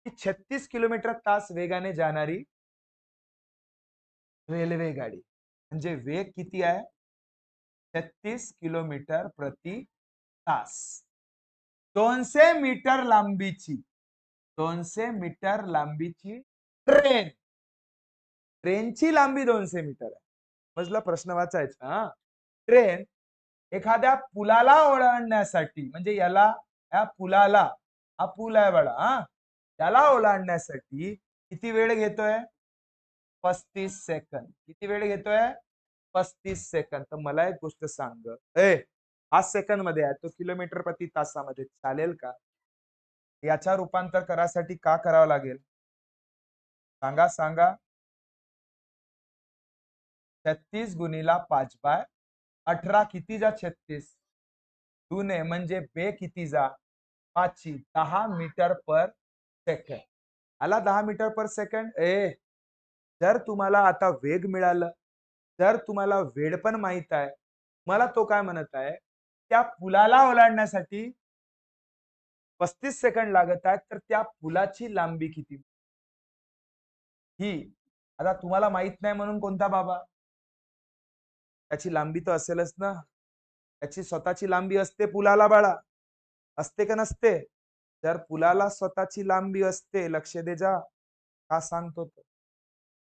की 36 किलोमीटर तास वेगाने जाणारी रेल्वे गाडी म्हणजे वेग किती आहे 36 किलोमीटर प्रति तास 200 मीटर लांबीची 200 मीटर लांबीची ट्रेन. ट्रेनची लांबी 200 मीटर आहे. समजला प्रश्न वाचायचा हा. ट्रेन एखाद्या पुलाला ओलांडण्यासाठी म्हणजे याला या पुलाला हा पूल आहे बडा हा त्याला ओलांडण्यासाठी किती वेळ घेतोय 35 सेकंद. किती वेळ घेतोय 35 सेकंद. तर मला एक गोष्ट सांग 5 सेकंद मध्ये आहे तो किलोमीटर प्रति तासामध्ये चालेल का. याच्या रूपांतर करासाठी का करावं लागेल सांगा सांगा. 36 गुणीला 5/18 किती जा 36 दुने म्हणजे बे किती जा 10 मीटर पर सेकंड. आला 10 मीटर पर सेकंड. जर तुम्हाला आता वेग मिळालं जर तुम्हाला वेळ पण माहित आहे मला तो काय म्हणत आहे त्या पुलाला ओलांडण्यासाठी 35 सेकंड लागत आहेत तर त्या पुलाची लांबी किती ही आता तुम्हाला माहित नाही म्हणून कोणता बाबा त्याची लांबी तर असेलच ना. त्याची स्वतःची लांबी असते पुलाला बाळा असते का नसते. जर पुलाला स्वतःची लांबी असते लक्ष दे जा का सांगतो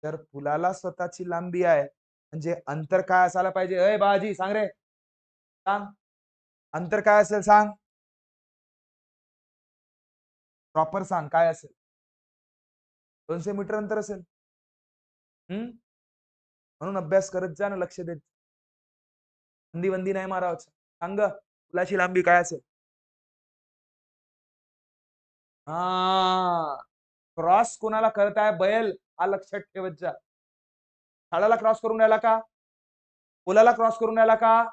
तर पुलाला स्वतःची लांबी आहे म्हणजे अंतर काय असायला पाहिजे. बाजी सांग रे सांग अंतर काय असेल सांग प्रॉपर सांग काय असेल 200 मीटर अंतर असेल. म्हणून अभ्यास करत जा ना, लक्ष देत. बंदी बंदी नाही मारावं. सांग पुलाची लांबी काय असेल? हा, क्रॉस कोणाला करताय? बैल, हा लक्षात ठेवत जा. झाडाला क्रॉस करून राहिला का? पुलाला क्रॉस करून राहिला का?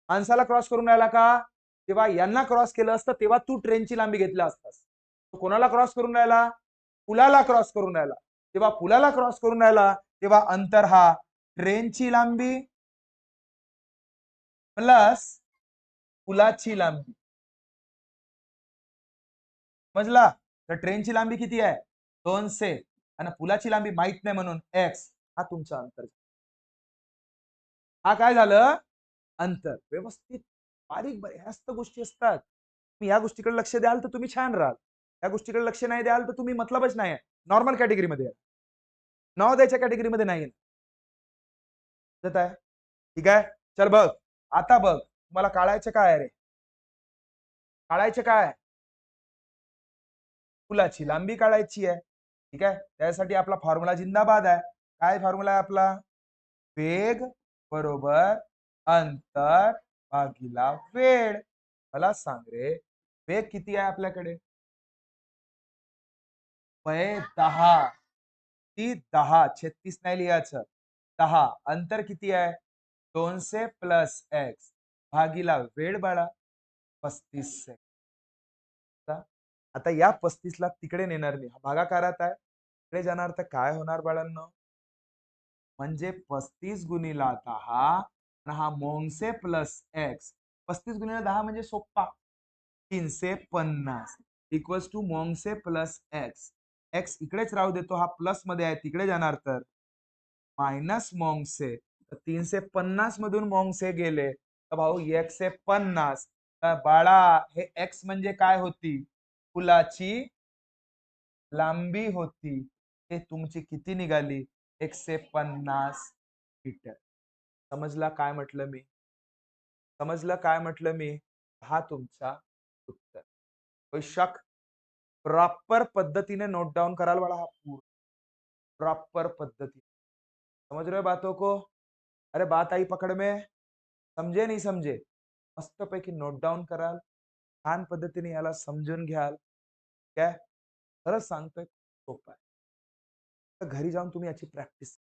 माणसाला क्रॉस करून राहिला का? तेव्हा यांना क्रॉस केलं असतं तेव्हा तू ट्रेनची लांबी घेतला असतास. तो कोणाला क्रॉस करून राहिला? पुलाला क्रॉस करून राहिला. तेव्हा पुलाला क्रॉस करून राहिला तेव्हा अंतर हा ट्रेनची लांबी प्लस पुलाची लांबी. समजला? तर ट्रेनची लांबी किती आहे? 200 आणि पुलाची लांबी माहित नाही म्हणून एक्स. हा तुमचा अंतर. हा काय झालं? अंतर. व्यवस्थित बारीक बऱ्याच गोष्टी असतात. तुम्ही या गोष्टीकडे लक्ष द्याल तर तुम्ही छान राहाल. या गोष्टीकडे लक्ष नाही द्याल तर तुम्ही मतलबच नाही. नॉर्मल कॅटेगरीमध्ये नवोदयच्या कॅटेगरीमध्ये नाही. ठीक आहे, चल बघ. आता बघ, मला काढायचं काय रे? काढायचं काय? पुलाची लांबी काढायची आहे. ठीक आहे, त्यासाठी आपला फॉर्म्युला जिंदाबाद आहे. काय फॉर्म्युला आहे आपला? वेग बरोबर अंतर भागिला वेळ. मला सांग रे, वेग किती आहे आपल्याकडे? 10. ती 10, 36 नाही लिहायचं. 10. अंतर किती आहे? 200 प्लस एक्स भागिला वेळ बाळा 35 सेकंद. आता या 35 ला तिकडे नेणार नाही, भागाकारात आहे, तिकडे जाणार तर काय होणार बाळांनो? म्हणजे 35 गुणिला 10 आणि हा मोंगसे प्लस एक्स. 35 गुणिला 10 म्हणजे सोप्पा 350 इक्वल्स टू मोंगसे प्लस एक्स. एक्स इकडेच राहू देतो, हा प्लस मध्ये आहे तिकडे जाणार तर मायनस मोंगसे. 350 मधून मोंगसे गेले तर भाऊ 150. बाळा हे एक्स म्हणजे काय होती? पुलाची लांबी होती. हे तुमची किती निघाली? 150 मीटर. समजला काय म्हटलं मी? समजलं काय म्हटलं मी? हा तुमचा उत्तर. कोई शक? प्रॉपर पद्धतीने नोट डाउन कराल वाला हा पूर्ण प्रॉपर पद्धति. समझ रहे हो बातों को? अरे बात आई पकड़ में? समजे नाही समजे? मस्तपैकी नोट डाउन कराल, छान पद्धतीने याला समजून घ्याल. काय खरंच सांगतोय, सोपं आहे. तर घरी जाऊन तुम्ही याची प्रॅक्टिस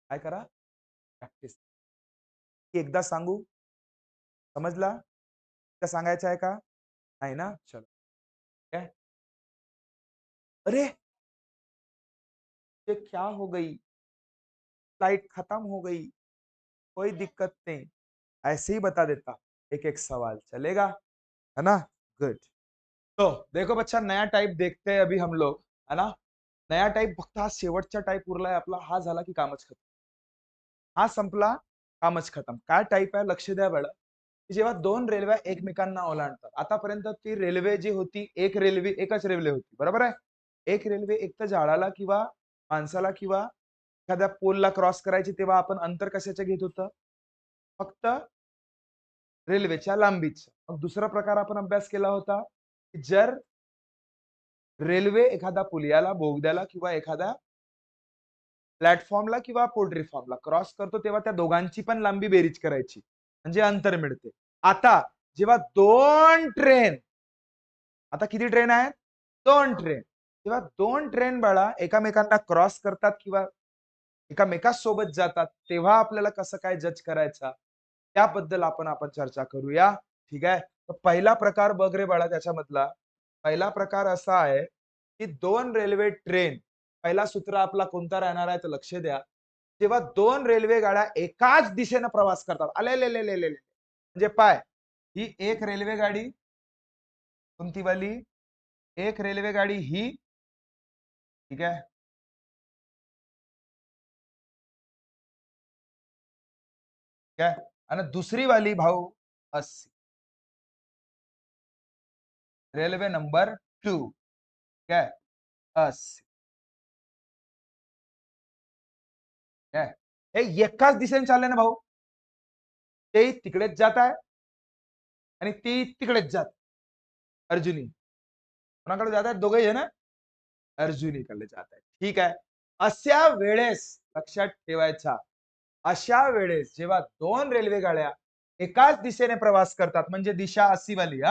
काय करा? प्रॅक्टिस. एकदा सांगू? समजला? का सांगायचं आहे का? नाही ना? चलो. क्या? अरे ये क्या हो गई? फ्लाइट खत्म हो गई. कोई दिक्कत नहीं, ऐसे ही बता देता. एक एक सवाल चलेगा, है ना? गुड. तो देखो बच्चा, नया टाइप देखते हैं अभी हम लोग, है ना? नया टाइप फक्त हा शेवटचा टाइप उरलाय आपला. हा झाला की कामच खतम. हा संपला, कामच खतम. काय टाइप आहे? लक्ष द्या बळा. जेव्हा दोन रेल्वे एकमेकांना ओलांडतात. आतापर्यंत ती रेल्वे जी होती, एकच रेल्वे होती, बरोबर आहे? एक रेल्वे एक तर झाडाला किंवा माणसाला किंवा एखाद्या पोलला क्रॉस करायची, तेव्हा आपण अंतर कशाचं घेत होतं? फक्त रेल्वेच्या लांबीचं. मग दुसरा प्रकार आपण अभ्यास केला होता, की जर रेल्वे एखादा पूल याला बोगद्याला किंवा एखाद्या प्लॅटफॉर्मला किंवा पोल्ट्री फार्मला क्रॉस करतो, तेव्हा त्या दोघांची पण लांबी बेरीज करायची, म्हणजे अंतर मिळते. आता जेव्हा दोन ट्रेन, आता किती ट्रेन आहेत? दोन ट्रेन. तेव्हा दोन ट्रेन बाळा एकामेकांना क्रॉस करतात किंवा एकामेकांसोबत जातात, तेव्हा आपल्याला कसं काय जज करायचा, त्याबद्दल आपण चर्चा करूया. ठीक आहे, तर पहिला प्रकार बघ रे बाळा. त्याच्यामधला पहिला प्रकार असा आहे की दोन रेल्वे ट्रेन. पहिला सूत्र आपला कोणता राहणार आहे तर लक्ष द्या. जेव्हा दोन रेल्वे गाड्या एकाच दिशेने प्रवास करतात, आले म्हणजे पाय, ही एक रेल्वे गाडी, कोणती वाली? एक रेल्वे गाडी ही, ठीक आहे, क्या आणि दुसरी वाली भाऊ 80. रेल्वे नंबर 2 काय 80. काय हे एकाच दिशेने चालले ना भाऊ. ते तिकडेच जात आहे आणि ती तिकडेच जात. अर्जुनी कोणाकडे जात आहेत? दोघे ना अर्जुनीकडे जात आहेत. ठीक आहे, अशा वेळेस लक्षात ठेवायचा, अशा वेळेस जेव्हा दोन रेल्वे गाड्या एकाच दिशेने प्रवास करतात, म्हणजे दिशा अशीवाली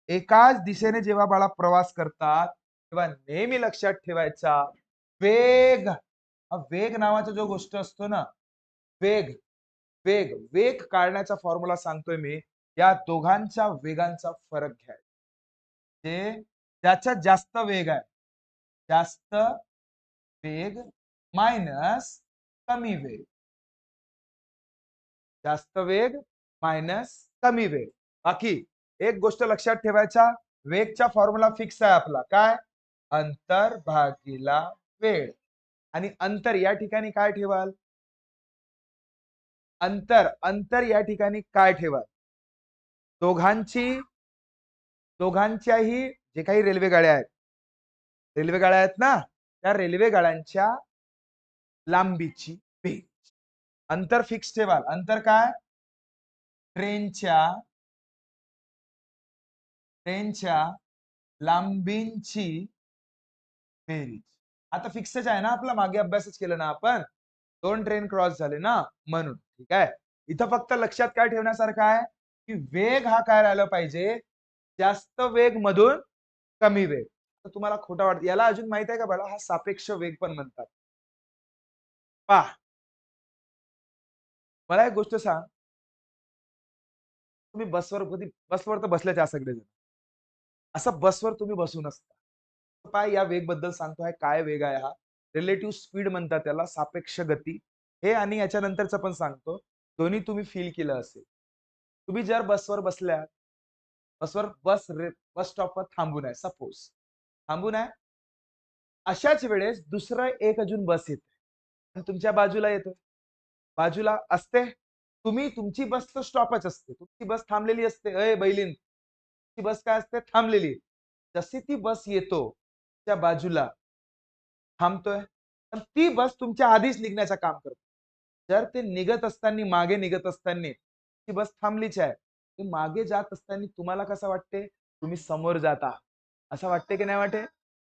एकाच दिशेने जेव्हा बाळा प्रवास करतात, तेव्हा नेहमी लक्षात ठेवायचा वेग, वेग नावाचा जो गोष्ट असतो ना, वेग वेग वेग काढण्याचा फॉर्म्युला सांगतोय मी. या दोघांच्या वेगांचा फरक घ्या. जे ज्याच्यात जास्त वेग आहे, जास्त वेग मायनस कमी वेग, जास्त वेग मायनस कमी वेग. बाकी एक गोष्ट लक्षात ठेवायचा, वेगचा फॉर्म्युला फिक्स आहे आपला, काय? अंतर भागीला वेळ. आणि अंतर या ठिकाणी काय ठेवाल? अंतर अंतर या ठिकाणी काय ठेवाल? दोघांच्याही जे काही रेल्वे गाड्या आहेत ना, त्या रेल्वे गाड्यांच्या लांबीची बेरीज. अंतर फिक्स ठेवाल. अंतर काय? ट्रेनच्या लांबींची बेरीज. आता फिक्सच आहे ना, आपला मागे अभ्यासच केलं ना आपण, दोन ट्रेन क्रॉस झाले ना, म्हणून. ठीक आहे. इथं फक्त लक्षात काय ठेवण्यासारखं आहे की वेग हा काय राहिला पाहिजे, जास्त वेग मधून कमी वेग. तर तुम्हाला खोटा वाटत, याला अजून माहित आहे का बाळा, हा सापेक्ष वेग पण म्हणतात. पहा, मला एक गोष्ट सांग, तुम्ही बसवर तर बसल्याच या सगळेजण, असं बसवर तुम्ही बसू नसता. पाय या वेग बद्दल सांगतो, काय वेग आहे हा? रिलेटिव्ह स्पीड म्हणतात त्याला, सापेक्ष गती. हे आणि याच्या नंतरचं पण सांगतो, दोन्ही तुम्ही फील केलं असेल. तुम्ही जर बसवर बसल्या, बस स्टॉपवर थांबून आहे, सपोज थांबून आहे, अशाच वेळेस दुसरं एक अजून बस येते आणि तुमच्या बाजूला येतो, बाजूला असते. तुमची बस तर स्टॉपच असते, तुमची बस थांबलेली असते. अय बैलीन, ती बस काय असते? थांबलेली. जशी ती बस येतो त्या बाजूला थांबतोय, पण ती बस तुमच्या आधीच निघण्याचं काम करते. जर ते निघत असताना, मागे निघत असताना ती बस थांबलीच आहे, ते मागे जात असताना तुम्हाला कसं वाटते? तुम्ही समोर जाता, असं वाटते की नाही वाटे?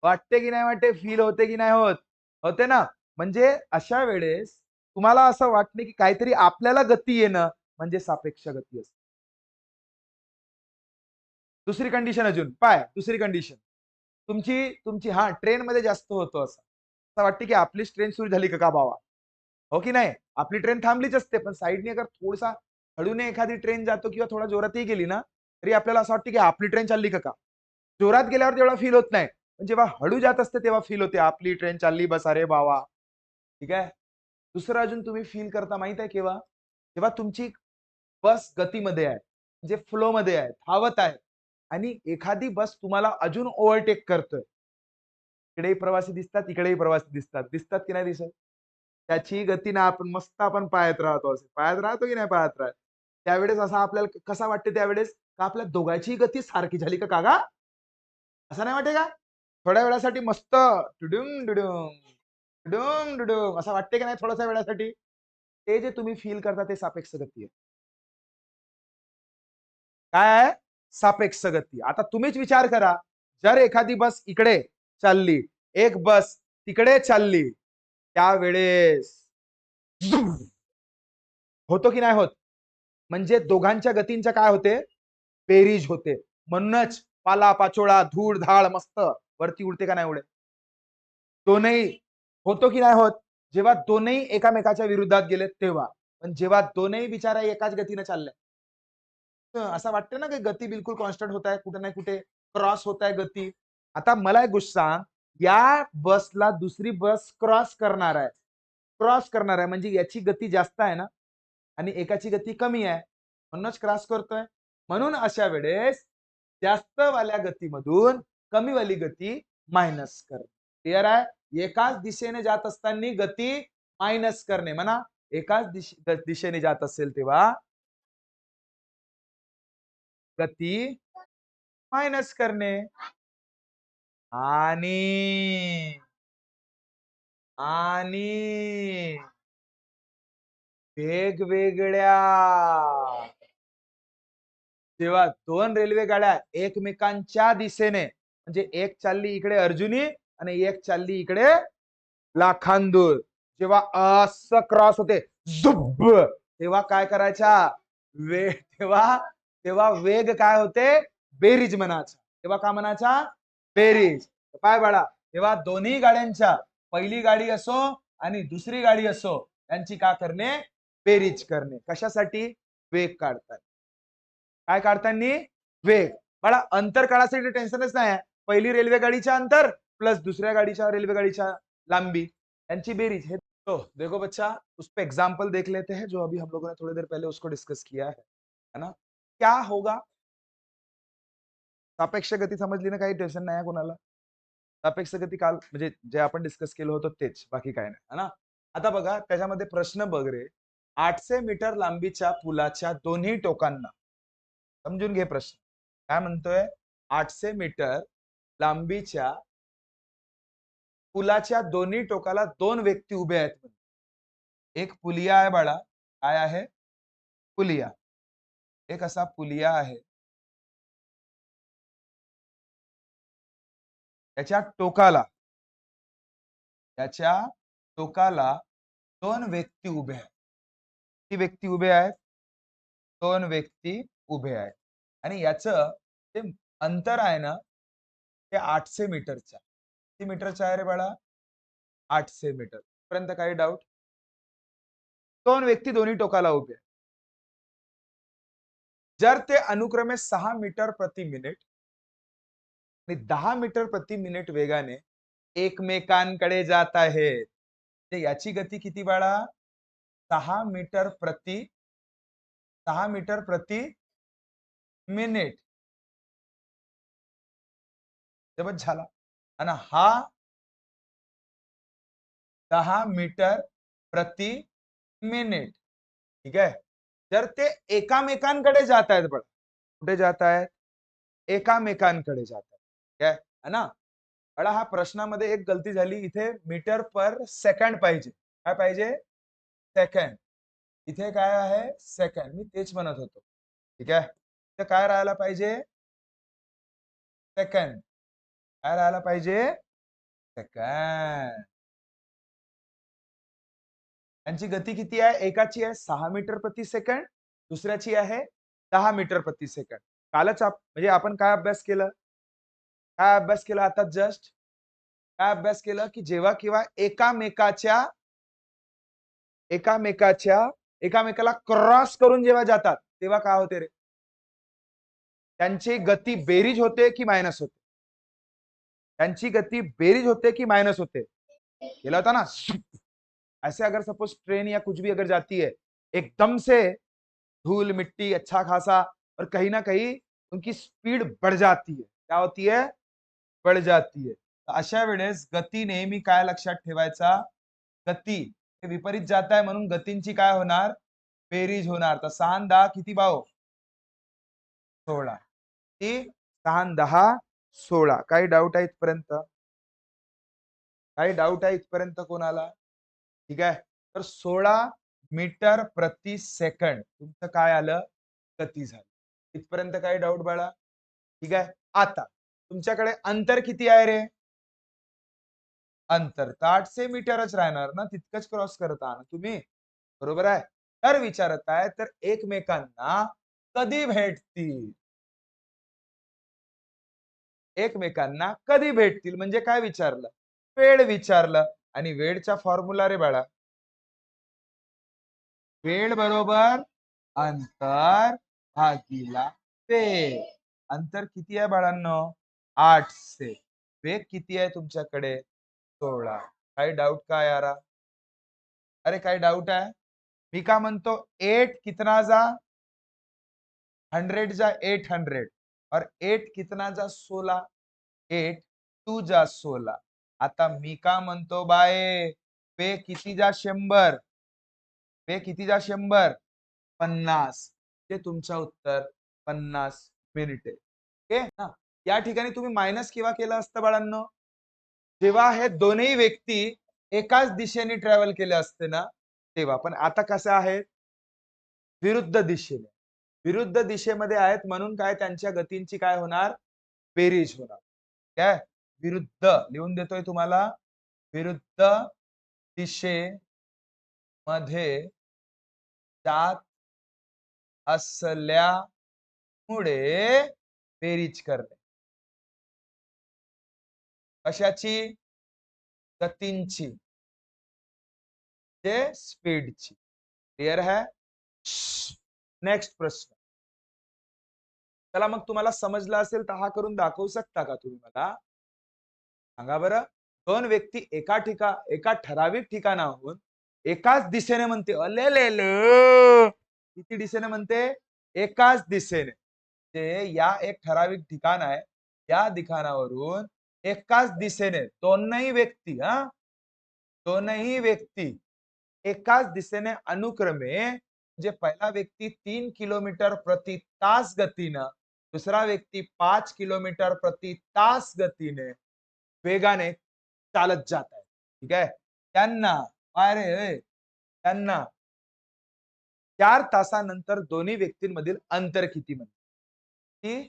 वाटते की नाही वाटे? फील होते की नाही होत? होते ना. म्हणजे अशा वेळेस तुम्हाला असं वाटणे की काहीतरी आपल्याला गती येणं म्हणजे सापेक्ष गती असते. दुसरी कंडिशन अजून पाय, दुसरी कंडिशन तुमची तुमची हा ट्रेन मध्ये जास्त होतो, असं वाटते की आपलीच ट्रेन सुरू झाली का बाबा? हो की नाही? आपली ट्रेन थांबलीच असते, पण साईडने अगर थोडासा हळूने एखादी ट्रेन जातो किंवा थोडा जोरातही गेली ना, तरी आपल्याला असं वाटतं की आपली ट्रेन चालली का? जोरात गेल्यावर तेवढा फील होत नाही, पण जेव्हा हळू जात असते तेव्हा फील होते, आपली ट्रेन चालली बस, अरे बाबा. ठीक आहे. दुसरं अजून तुम्ही फील करता माहित आहे केव्हा? जेव्हा तुमची बस गतीमध्ये आहे, म्हणजे फ्लो मध्ये आहे, धावत आहे, आणि एखादी बस तुम्हाला अजून ओव्हरटेक करतोय. इकडेही प्रवासी दिसतात, इकडेही प्रवासी दिसतात, दिसतात की नाही दिसत? त्याची गती ना आपण मस्त आपण पाहत राहतो, असे पाहत राहतो की नाही पाहत राहत. त्यावेळेस असा आपल्याला कसा वाटते त्यावेळेस, का आपल्या दोघांची गती सारखी झाली का गा? असं नाही वाटे का? थोड्या वेळासाठी मस्त डुडुम डुडुम डुडुम डुडुम असं वाटते की नाही थोड्याशा वेळासाठी? ते जे तुम्ही फील करता ते सापेक्ष गती आहे. काय आहे? सापेक्ष गती. आता तुम्हीच विचार करा, जर एखादी बस इकडे चालली, एक बस तिकडे चालली, त्यावेळेस होतो की नाही होत? म्हणजे दोघांच्या गतींच्या काय होते? बेरीज होते. म्हणूनच पाला पाचोळा धूळ धाळ मस्त वरती उडते का नाही उडे? दोनही होतो की नाही होत? जेव्हा दोनही एकामेकाच्या विरुद्धात गेले तेव्हा. पण जेव्हा दोनही बिचारा एकाच गतीने चालल्या, असं वाटतं ना की गती बिलकुल कॉन्स्टंट होत आहे, कुठे नाही कुठे क्रॉस होत आहे गती. आता मला एक गोष्ट सांग, या बसला दुसरी बस क्रॉस करणार आहे म्हणजे याची गती जास्त आहे ना, आणि एकाची गती कमी आहे, म्हणूनच क्रॉस करतोय. म्हणून अशा वेळेस जास्त वाल्या गतीमधून कमी वाली गती मायनस कर. क्लिअर आहे? एकाच दिशेने जात असताना गती मायनस करणे म्हणा, एकाच दिशेने जात असेल तेव्हा गती मायनस करणे. आणि आणि वेगवेगळ्या जेव्हा दोन रेल्वे गाड्या एकमेकांच्या दिशेने, म्हणजे एक चालली इकडे अर्जुनी आणि एक चालली इकडे लाखांदूर. जेव्हा असं क्रॉस होते झुब, तेव्हा काय करायचा वेग, तेव्हा तेव्हा वेग काय होते बेरीज म्हणायचा. तेव्हा काय म्हणायचा बेरीज. काय बाळा, तेव्हा दोन्ही गाड्यांच्या पहिली गाडी असो आणि दुसरी गाडी असो त्यांची काय करणे बेरीज करणे. कशासाठी वेग काढतात. काय काढताना वेग. बाळा अंतर काढायसाठी टेन्शनच नाही. पहिली रेल्वे गाडीच्या अंतर प्लस दुसऱ्या गाडीच्या रेल्वे गाडीच्या लांबी यांची बेरीज. हे तो देखो बच्चा, उस पे एग्जाम्पल देख लेते हैं जो अभी हम लोगों ने थोड़ी देर पहले उसको डिस्कस किया है ना. क्या होगा. सापेक्ष गती समजली ना, काही टेन्शन नाही कोणाला. सापेक्ष गती काल म्हणजे जे आपण डिस्कस केलं होतं तेच, बाकी काय नाही है ना. आता बघा त्याच्यामध्ये प्रश्न बघ रे. 800 मीटर लांबीच्या पुलाच्या दोन्ही टोकांना, समजून घे प्रश्न काय म्हणतोय. 800 मीटर लांबीच्या पुलाच्या दोन्ही टोकाला दोन व्यक्ती उभे आहेत. एक पुलिया आहे बाळा. काय आहे पुलिया. एक असा पुलिया आहे. त्याच्या टोकाला दोन व्यक्ती उभे आहेत. किती व्यक्ती उभे आहेत. दोन व्यक्ती उभे आहेत आणि याचं ते अंतर आहे ना ते 800 मीटरचं. किती मीटरचं आहे रे बाळा 800 मीटर. पर्यंत काही डाऊट. दोन व्यक्ती दोन्ही टोकाला उभे आहेत. जर ते अनुक्रमे 6 मीटर प्रति मिनिट आणि 10 मीटर प्रति मिनिट वेगाने एकमेकांकडे जात आहेत. याची गती किती बाळा 6 मीटर प्रति मिनिट. बस झाला. आणि हा 10 मीटर प्रति मिनिट. ठीक आहे. जर ते एकामेकांकडे जात आहेत बघा. कुठे जात आहेत एकामेकांकडे जात आहेत. काय है ना. बघा हा प्रश्नामध्ये एक गलती झाली. इथे मीटर पर सेकंड पाहिजे. काय पाहिजे सेकंड. इथे काय आहे सेकंड. मी तेच म्हणत होतो. ठीक आहे. तर काय राहायला पाहिजे सेकंड. काय राहायला पाहिजे सेकंड. यांची गती किती आहे. एकाची आहे 6 मीटर प्रति सेकंड. दुसऱ्याची आहे 10 मीटर प्रति सेकंड. कालच म्हणजे आपण काय अभ्यास केलं. काय अभ्यास केला आता जस्ट. काय अभ्यास केलं की जेव्हा किंवा एकामेकाला क्रॉस करून जेव्हा जातात तेव्हा काय होते रे. त्यांची गती बेरीज होते की मायनस होते. त्यांची गती बेरीज होते की मायनस होते. केला होता ना. ऐसे अगर सपोज ट्रेन या कुछ भी अगर जाती है एकदम से धूल मिट्टी अच्छा खासा और कहीं ना कहीं उनकी स्पीड बढ़ जाती है. क्या होती है बढ़ जाती है. अशा वेळेस गती नेहमी काय लक्षात ठेवायचा. गती हे विपरीत जात आहे म्हणून गतींची काय होणार बेरीज होणार. तर 6 आणि 10 किती भाऊ 16. ती 6 आणि 10 16. काही डाऊट आहे इथपर्यंत. काही डाऊट आहे इथपर्यंत कोणाला. ठीक आहे. तर 16 मीटर प्रति सेकंड तुमचं काय आलं गती झाली. इथपर्यंत काही डाऊट बाळा. ठीक आहे. आता तुमच्याकडे अंतर किती आहे रे. अंतर तर 800 मीटरच राहणार ना. तितकंच क्रॉस करत आहात तुम्ही. बरोबर आहे. तर विचारत आहे तर एकमेकांना कधी भेटतील. एकमेकांना कधी भेटतील म्हणजे काय विचारलं वेळ विचारलं. आणि वेळचा फॉर्म्युला रे बाळा. वेळ बरोबर अंतर भागिला वेग. अंतर किती आहे बाळांनो 800. वेग किती आहे तुमच्याकडे 16. काही डाऊट का यारा. अरे काही डाऊट आहे. मी का म्हणतो 8 कितना जा 100 जा 800 और 8 कितना जा 16. 8 2 जा 16. आता मी का म्हणतो बाय वेग किती जा 100. वेग किती जा 100 50. ते तुमचं उत्तर 50 मिनिटे. ओके ना. या ठिकाणी तुम्ही मायनस केव्हा केलं असतं बाळांनो जेव्हा हे दोन्ही व्यक्ती एकाच दिशेने ट्रॅव्हल केले असते ना तेव्हा. पण आता कसं आहे विरुद्ध दिशेने. विरुद्ध दिशेमध्ये आहेत म्हणून काय त्यांच्या गतींची काय होणार बेरीज होणार. काय विरुद्ध लिहून देतोय तुम्हाला. विरुद्ध दिशेमध्ये जात असल्यामुळे बेरीज करणे. कशाची? गतींची, जे स्पीडची. क्लिअर है? नेक्स्ट प्रश्न. चला मग तुम्हाला समजलं असेल तर हा करून दाखवू शकता का तुम्ही मला? सांगा बरं. दोन व्यक्ती एका ठराविक ठिकाणाहून एकाच दिशेने म्हणते किती दिशेने म्हणते? एकाच दिशेने. ते या एक ठराविक ठिकाण आहे, या ठिकाणावरून एकाच दिशेने दोनही व्यक्ती एकाच दिशेने अनुक्रमे, म्हणजे पहिला व्यक्ती 3 किलोमीटर प्रति तास गतीनं, दुसरा व्यक्ती 5 किलोमीटर प्रति तास गतीने वेगाने चालत जात आहे. ठीक आहे. त्यांना 4 तासानंतर दोन्ही व्यक्तींमधील अंतर किती म्हणते? की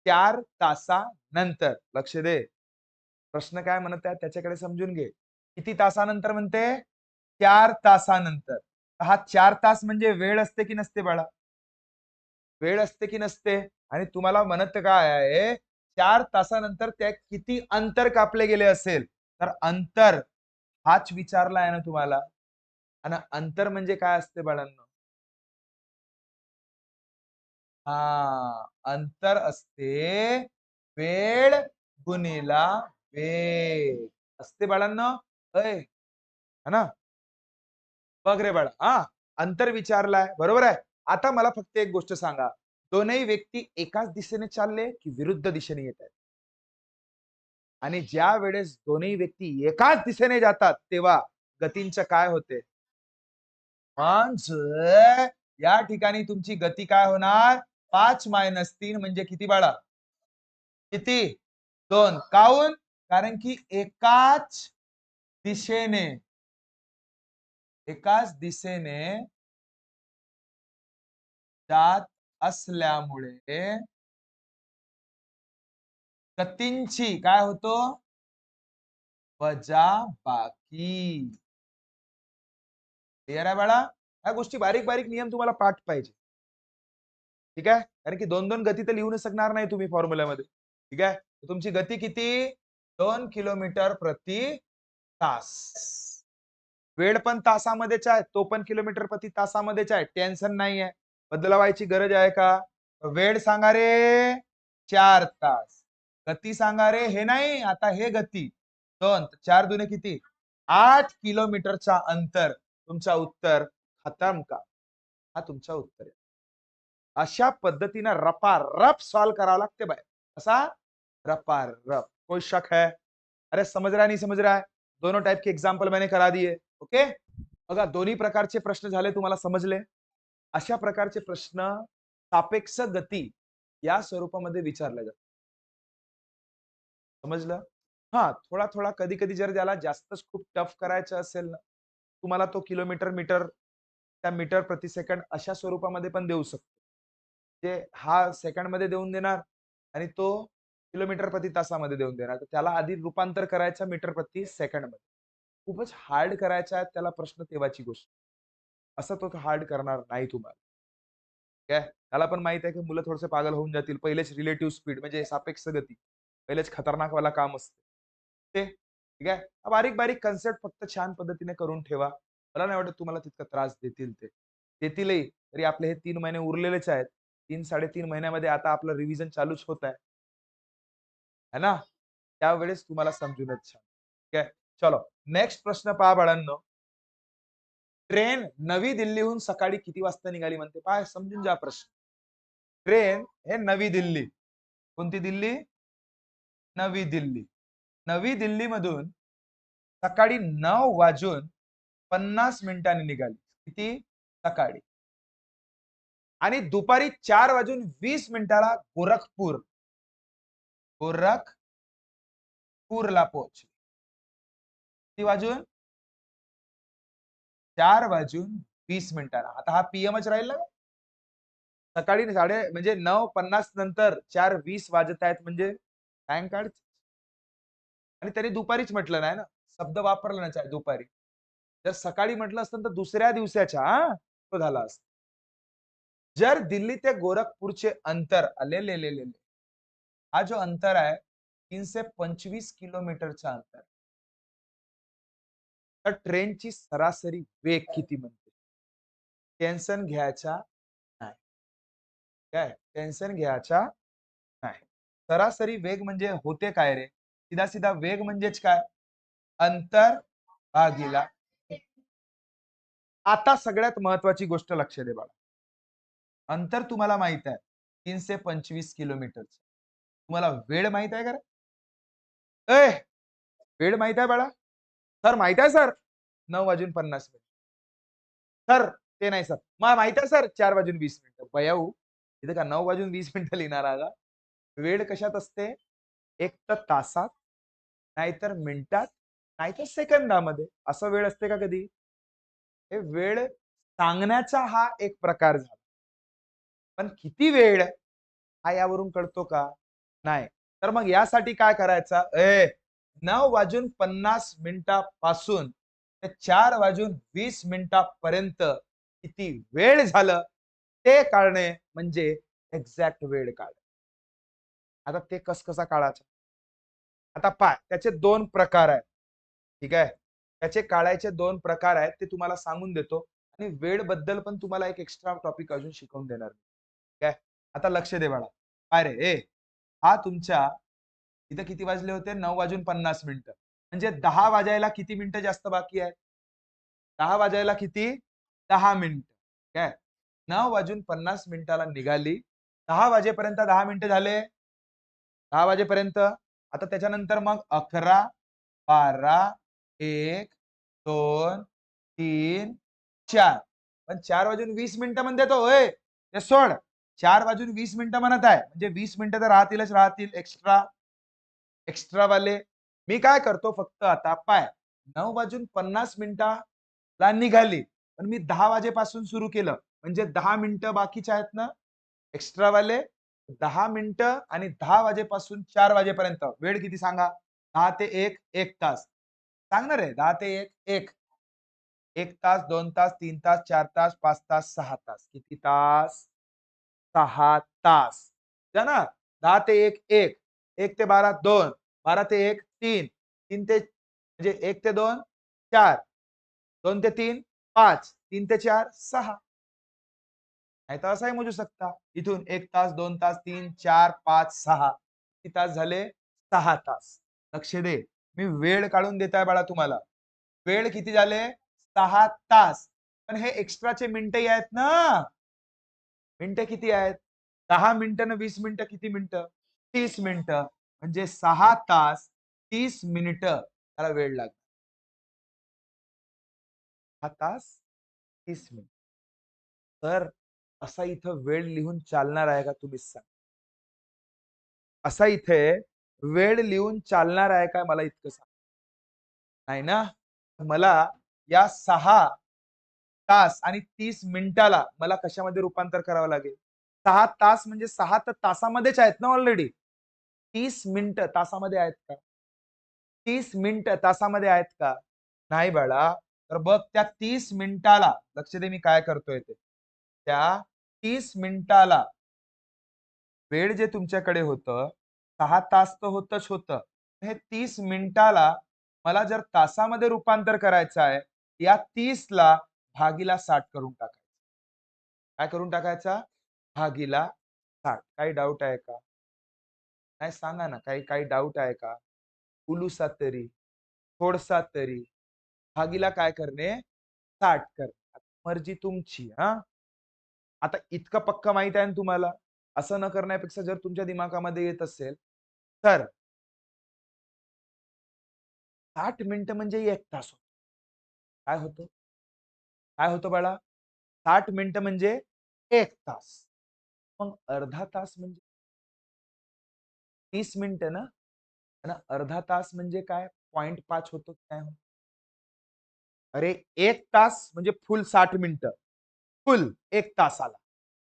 4 तासानंतर. लक्ष दे. प्रश्न काय म्हणत आहे त्याच्याकडे समजून घे. किती तासानंतर म्हणते? 4 तासानंतर. हा 4 तास म्हणजे वेळ असते की नसते बाळा? वेळ असते की नसते? आणि तुम्हाला म्हणत काय आहे? 4 तासानंतर त्या किती अंतर कापले गेले असेल? तर अंतर हाच विचारला आहे ना तुम्हाला. आणि अंतर म्हणजे काय असते बाळांनो? अंतर असते वेळ गुणिला वेग असते बाळांनो. है ना? बघ रे बाळा. अंतर विचारलाय, बरोबर आहे. आता मला फक्त एक गोष्ट सांगा, दोनही व्यक्ती एकाच दिशेने चालले की विरुद्ध दिशेने येत आहेत? आणि ज्या वेळेस दोन्ही व्यक्ती एकाच दिशेने जातात तेव्हा गतींचं काय होते? म्हणजे या ठिकाणी तुमची गती काय होणार? 5 - 3 म्हणजे किती बाळा? किती? 2. काऊन? कारण की दिशेने एकाच दिशेने जात असल्यामुळे गतींची काय होतो? वजाबाकी. क्लिअर आहे बाळा? ह्या गोष्टी बारीक बारीक नियम तुम्हाला पाठ पाहिजे. ठीक आहे. कारण की 2-2 गती तर लिहू शकणार नाही तुम्ही फॉर्म्युल्यामध्ये. ठीक आहे. तुमची गती किती? 2 किलोमीटर प्रति तास. वेळ पण तासामध्येच आहे, तो पण किलोमीटर प्रति तासामध्येच आहे. टेन्शन नाही आहे. बदलवायची गरज आहे का? वेळ सांगा रे 4 तास. गती सांगा रे, हे नाही आता हे गती 2 4 दुने किती? 8 किलोमीटरचा अंतर. तुमचा उत्तर खतम का? हा तुमचा उत्तर आहे. अशा पद्धतीने रपारप सॉल्व करावं लागते बाय. कसा? रपारप. कोई शक है? अरे समझ रहा है नहीं समझ रहा है? दोनों टाइप के एग्जाम्पल मैंने करा दिए. ओके. बघा दोन्ही प्रकारचे प्रश्न झाले, तुम्हाला समजले. अशा प्रकारचे प्रश्न सापेक्ष गती या स्वरूपामध्ये विचारले जातात. समजलं? थोडा थोडा कधी कधी जर त्याला जास्तच खूप टफ करायचं असेल ना, तुम्हाला तो किलोमीटर मीटर त्या मीटर प्रति सेकंड अशा स्वरूपामध्ये पण देऊ शकतो. ते हा सेकंड मध्ये देऊन देणार आणि तो किलोमीटर प्रति तासामध्ये देऊन देणार. तर त्याला आधी रूपांतर करायचं मीटर प्रति सेकंड मध्ये. खूपच हार्ड करायचा आहे त्याला प्रश्न तेव्हाची गोष्ट. असं तो हार्ड करणार नाही तुम्हाला. काय त्याला पण माहित आहे की मुलं थोडेसे पागल होऊन जातील. पहिलेच रिलेटिव्ह स्पीड म्हणजे सापेक्ष गती पहिलेच खतरनाक वाला काम असते ते. ठीक आहे. बारीक बारीक कन्सेप्ट फक्त छान पद्धतीने करून ठेवा. मला नाही वाटत तुम्हाला तितका त्रास देतील ते. देतीलही तरी आपले हे 3 महिने उरलेलेच आहेत. 3-3.5 महिन्यामध्ये आता आपलं रिव्हिजन चालूच होत आहे. है ना? त्यावेळेस तुम्हाला समजूनच छान. ठीक आहे. चलो नेक्स्ट प्रश्न पहा बाळांनो. ट्रेन नवी दिल्लीहून सकाळी किती वाजता निघाली म्हणते? पहा समजून जा प्रश्न. ट्रेन हे नवी दिल्ली. कोणती दिल्ली? नवी दिल्ली. नवी दिल्ली मधून सकाळी 9:50 निघाली. किती? सकाळी. आणि दुपारी 4:20 गोरखपूरला पोहोचली. किती वाजून? 4:20. आता हा पीएमच राहील ना? सकाळी म्हणजे 9:50 नंतर 4:20 वाजत आहेत म्हणजे सायंकाळ. आणि त्यांनी दुपारीच म्हटलं नाही ना, शब्द वापरला ना दुपारी. जर सकाळी म्हटलं असतं तर दुसऱ्या दिवसाच्या तो झाला असता. जर दिल्ली ते गोरखपूरचे अंतर हा जो अंतर आहे 325 किलोमीटरचा अंतर. तर ट्रेनची सरासरी वेग किती म्हणते? टेन्शन घ्यायचा नाही. काय? टेन्शन घ्यायचा नाही. सरासरी वेग म्हणजे होते काय रे? सीधा सीधा वेग म्हणजेच काय? अंतर भागीला. आता सगळ्यात महत्वाची गोष्ट लक्ष दे बाळा. अंतर तुम्हाला माहित आहे 325 किलोमीटरचं. तुम्हाला वेळ माहित आहे का रे? ए, वेळ माहित आहे बाळा? सर माहित आहे सर? 9:50 सर ते नाही सर. मला माहित आहे सर 4:20 बयाऊ इथे का 9:20 लिहिणार आहे का? वेळ कशात असते? एक तर तासात, नाहीतर मिनिटात, नाहीतर सेकंदामध्ये. असं वेळ असते का कधी? हे वेळ सांगण्याचा हा एक प्रकार झाला. पण किती वेळ हा यावरून कळतो का? नाही. तर मग यासाठी काय करायचं? 9:50 ते 4:20 किती वेळ झालं ते काढणे म्हणजे एक्झॅक्ट वेळ काढणे. आता ते कसा काढायचं? आता पाय त्याचे दोन प्रकार आहेत. ठीक आहे. त्याचे काढायचे दोन प्रकार आहेत ते तुम्हाला सांगून देतो आणि वेळ बद्दल पण तुम्हाला एक एक्स्ट्रा टॉपिक अजून शिकवून देणार. ठीक आहे. आता लक्ष दे बाळा. काय रे हा तुमच्या इथे किती वाजले होते 9:50 म्हणजे 10 वाजायला किती मिनिटं जास्त बाकी आहेत? 10 वाजायला किती? 10 मिनिटं. काय 9:50 निघाली. 10 वाजेपर्यंत 10 मिनिटं झाले. 10 वाजेपर्यंत. आता त्याच्यानंतर मग 11, 12, 1, 2, 3, 4. पण 4:20 म्हणते तो. होय ते सोड. 4:20 म्हणत आहे. म्हणजे 20 मिनिटं तर राहतीलच राहतील एक्स्ट्रा. एक्स्ट्रा वाले. मी काय करतो फक्त आता पाय 9:50 निघाली. पण मी 10 वाजेपासून सुरू केलं. म्हणजे 10 मिनिटं बाकीचे आहेत ना एक्स्ट्रा वाले 10 मिनिटं आणि 10 वाजेपासून 4 वाजेपर्यंत वेळ किती सांगा? 10 ते 1 1 तास. सांगणार आहे 10 ते 1 1. 1 तास, 2 तास, 3 तास, 4 तास, 5 तास, 6 तास. किती तास? 6 तास. ना 10 ते 1 1. 1 ते 12 2. 12 ते 1 3. 3 ते म्हणजे 1 ते 2 4. 2 ते 3 5. 3 ते 4 6. नाही तर असाही मोजू शकता. इथून 1 तास, 2 तास, 3, 4, 5, 6. किती तास झाले? 6 तास. लक्ष दे. मी वेळ काढून देत आहे बाळा तुम्हाला. वेळ किती झाले? 6 तास. पण हे एक्स्ट्राचे मिनिटंही आहेत ना. मिनिटं किती आहेत? 10 मिनिटं 20 मिनिटं किती मिनिटं? 30 मिनिटं. म्हणजे 6 तास 30 मिनिटं त्याला वेळ लागतो. 6 तास 30 मिनिटं. तर असा इथं वेळ लिहून चालणार आहे का तुम्हीच सांगा. असा इथे वेळ लिहून चालणार आहे काय मला इतकं सांग. नाही ना. मला या 6 तास आणि 30 मिनिटाला मला कशामध्ये रूपांतर करावं लागेल? 6 तास म्हणजे 6 तर तासामध्येच आहेत ना ऑलरेडी. 30 मिनिटं तासामध्ये आहेत का? 30 मिनिटं तासामध्ये आहेत का? नाही बाळा. तर बघ त्या 30 मिनिटाला लक्ष दे मी काय करतोय ते. त्या 30 मिनिटाला वेळ जे तुमच्याकडे होतं 6 तास तर होतच होतं. हे 30 मिनिटाला मला जर तासामध्ये रूपांतर करायचं आहे, या 30 ला भागीला 60 करून टाकायचं. काय करून टाकायचा? भागीला 60. काही डाऊट आहे का? नाही सांगा ना, काही काही डाऊट आहे का? उलूसा तरी, थोडसा तरी. भागीला काय करणे? 60 करणे. मर्जी तुमची हां. आता इतकं पक्क माहित आहे ना तुम्हाला? असं न करण्यापेक्षा जर तुमच्या दिमागामध्ये येत असेल, तर 60 मिनिटं म्हणजे 1 तास होतो. काय होतं? काय होतं बाळा? 60 मिनिटं म्हणजे 1 तास. मग अर्धा तास म्हणजे 30 मिनिटं ना? आणि अर्धा तास म्हणजे काय? 0.5 होतो काय? अरे 1 तास म्हणजे फुल 60 मिनिटं. फुल 1 तासाला.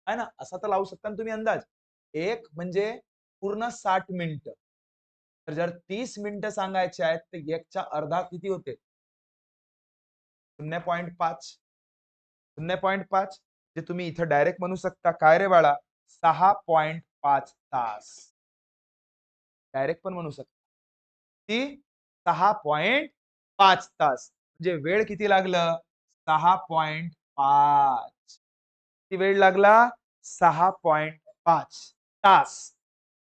आहे ना? असा तर लावू शकता ना तुम्ही अंदाज. 1 म्हणजे पूर्ण 60 मिनिटं. तर जर 30 मिनिटं सांगायचे आहेत, तर 1च्या अर्धा किती होते? 0.5 0.5 जे तुम्ही इथं डायरेक्ट म्हणू शकता काय रे बाळा 6.5 तास डायरेक्ट पण म्हणू शकता ती 6.5 तास म्हणजे वेळ किती लागलं 6.5 किती वेळ लागला 6.5 तास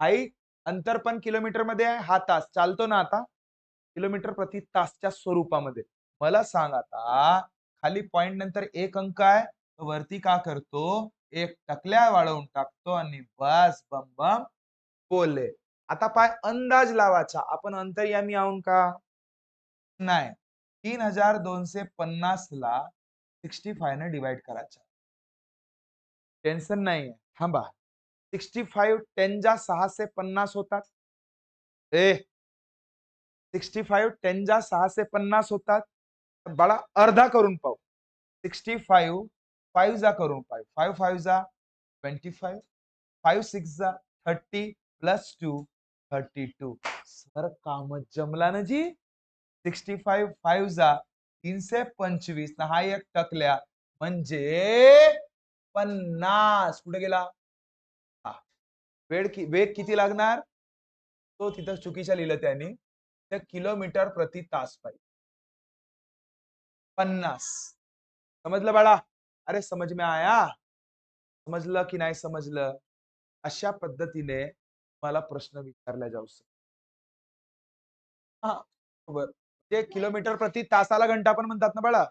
आई अंतर पण किलोमीटर मध्ये आहे हा तास चालतो ना आता किलोमीटर प्रति तासच्या स्वरूपामध्ये मला सांग आता खाली पॉइंट नंतर एक अंक आहे वरती का करतो एक टकल्या वाढवून टाकतो आणि बस बम बम बोलले आता पाय अंदाज लावायचा आपण अंतर्यामी आहोत का नाही 3250 ला 65 ने डिवाइड करायचा टेन्शन नाही थांबा 65 10 जा 650 होतात ए 65 10 जा 650 होतात बाळा अर्धा करून पाहू 65 5 जा करून पाहू 5 5 जा 25 5 6 जा 30 प्लस 2 32 सर काम जमला ना जी 65 5 जा 325 ना हा एक टकल्या म्हणजे 50 कुठे गेला वेग किती लागणार तो तिथं चुकीच्या लिहिलं त्यांनी त्या किलोमीटर प्रति तास पाहिजे 50 समजलं बाळा अरे समज में आया समजलं की नाही समजलं अशा पद्धतीने मला प्रश्न विचारला जाऊ शकतो हा ते किलोमीटर प्रति तासाला घंटा पण म्हणतात ना बाळा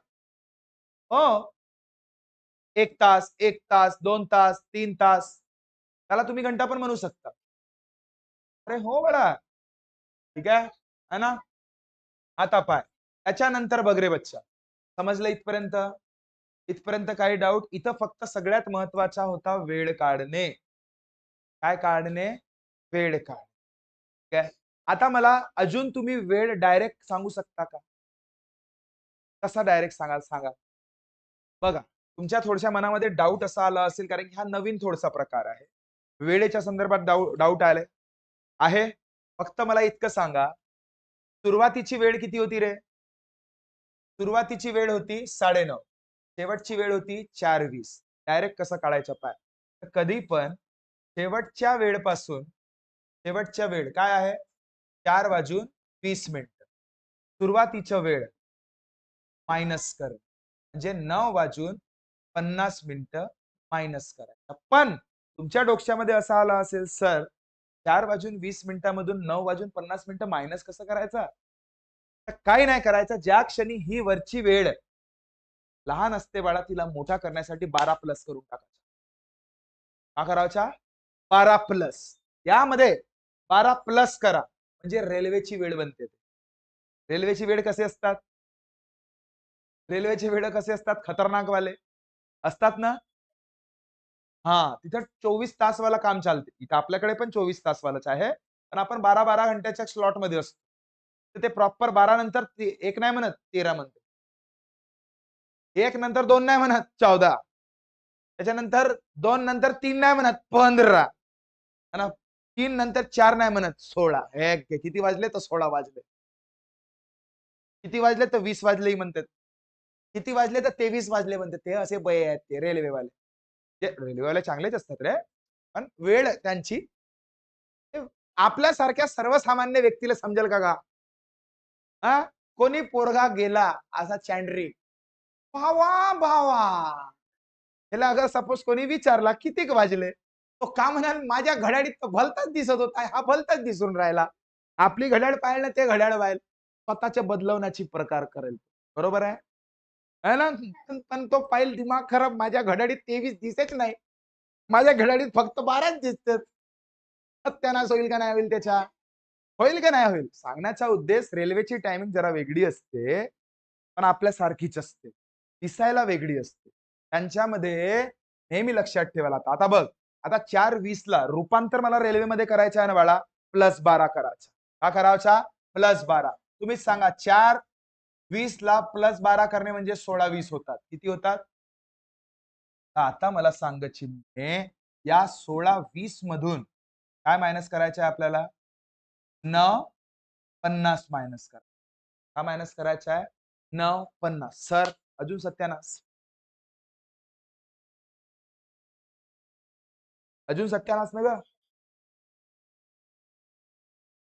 हो 1 तास 1 तास 2 तास 3 तास त्याला तुम्ही घंटा पण म्हणू शकता अरे हो बाळा ठीक आहे ना आता पाय त्याच्यानंतर बघ रे बच्चा समजलं इथपर्यंत इथपर्यंत काही डाऊट इथं फक्त सगळ्यात महत्वाचा होता वेळ काढणे काय काढणे वेळ काढ ठीक आहे आता मला अजून तुम्ही वेळ डायरेक्ट सांगू शकता का कसा डायरेक्ट सांगा बघा तुमच्या थोड्याशा मनामध्ये डाऊट असा आला असेल कारण की हा नवीन थोडासा प्रकार आहे वेळेच्या संदर्भात डाऊट आले आहे फक्त मला इतकं सांगा सुरुवातीची वेळ किती होती रे सुरुवातीची वेळ होती 9:30 शेवटची वेळ होती 4:20 डायरेक्ट कसं काढायचं पाय कधी पण शेवटच्या वेळपासून शेवटच्या वेळ काय आहे 4:20 सुरुवातीच्या वेळ मायनस कर म्हणजे 9:50 मायनस करायचा पण तुमच्या डोक्यामध्ये असा आला असेल सर 4:20 9:50 मायनस कसं करायचा काही नाही करायचं ज्या क्षणी ही वरची वेळ लहान असते बाळा तिला मोठा करण्यासाठी 12 प्लस करून टाकायचा का करायचा 12 प्लस यामध्ये 12 प्लस करा म्हणजे रेल्वेची वेळ बनते रेल्वेची वेळ कसे असतात रेल्वेचे वेळ कसे असतात खतरनाक वाले असतात ना हा तिथं 24 तास वाला काम चालते इथं आपल्याकडे पण 24 तास वालाच आहे पण आपण 12 घंट्याच्या स्लॉट मध्ये असतो तर ते प्रॉपर 12 नंतर एक नाही म्हणत 13 म्हणते एक नंतर 2 नाही म्हणत 14 त्याच्यानंतर 2 नंतर 3 नाही म्हणत 15 आणि 3 नंतर 4 नाही म्हणत 16 हे किती वाजले तर 16 वाजले किती वाजले तर 20 वाजले म्हणतात किती वाजले तर 23 वाजले म्हणतात ते असे बये आहेत ते रेल्वेवाले ते रेल्वेवाले चांगलेच असतात रे पण वेळ त्यांची आपल्यासारख्या सर्वसामान्य व्यक्तीला समजेल का हा कोणी पोरगा गेला असा चॅन्ड्री भावा भावा ह्याला अगर सपोज कोणी विचारला किती वाजले तो का म्हणाल माझ्या घड्याळीत तर भलताच दिसत होता हा भलताच दिसून राहिला आपली घड्याळ पाहिलं ते घड्याळ पाहिलं स्वतःच्या बदलवण्याची प्रकार करेल बरोबर आहे ना पण तो पाहिल दिमाग खराब माझ्या घड्याळीत 23 दिसेच नाही माझ्या घड्याळीत फक्त 12च दिसतात सत्यानाश होईल का नाही होईल त्याच्या होईल का नाही होईल सांगण्याचा उद्देश रेल्वेची टायमिंग जरा वेगळी असते पण आपल्यासारखीच असते दिसायला वेगळी असते त्यांच्यामध्ये नेहमी लक्षात ठेवायला आता बघ आता 4:20 ला रूपांतर मला रेल्वेमध्ये करायचं आहे ना बाळा +12 करायचा का करायचा +12 तुम्हीच सांगा 4:20 ला +12 करणे म्हणजे 16:20 होतात किती होतात आता मला सांग चिमणे या 16:20 मधून काय मायनस करायचं आहे आपल्याला 9:50 मायनस करा का मायनस करायचा आहे 9:50 सर अजून सत्यानाश, अजून सत्यानाश ना ग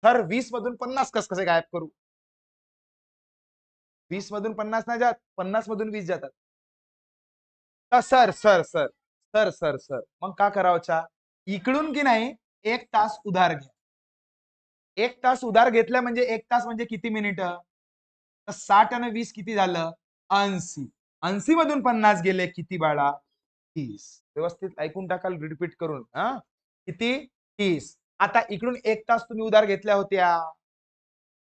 सर. 20 मधून 50 कसे गायब करू? 20 मधून 50 नाही जात, 50 मधून 20 जातात. Sir sir sir sir sir sir मग का करावं? इकडून की नाही 1 तास उधार घ्या. 1 तास उधार घेतला म्हणजे 1 तास म्हणजे किती मिनिट? 60 आणि 20 किती झालं? 80. 80 मधून 50 गेले किती बाळा? 30. व्यवस्थित ऐकून टाकाल रिपीट करून. हा किती? 30. आता इकडून 1 तास तुम्ही उधार घेतल्या होत्या.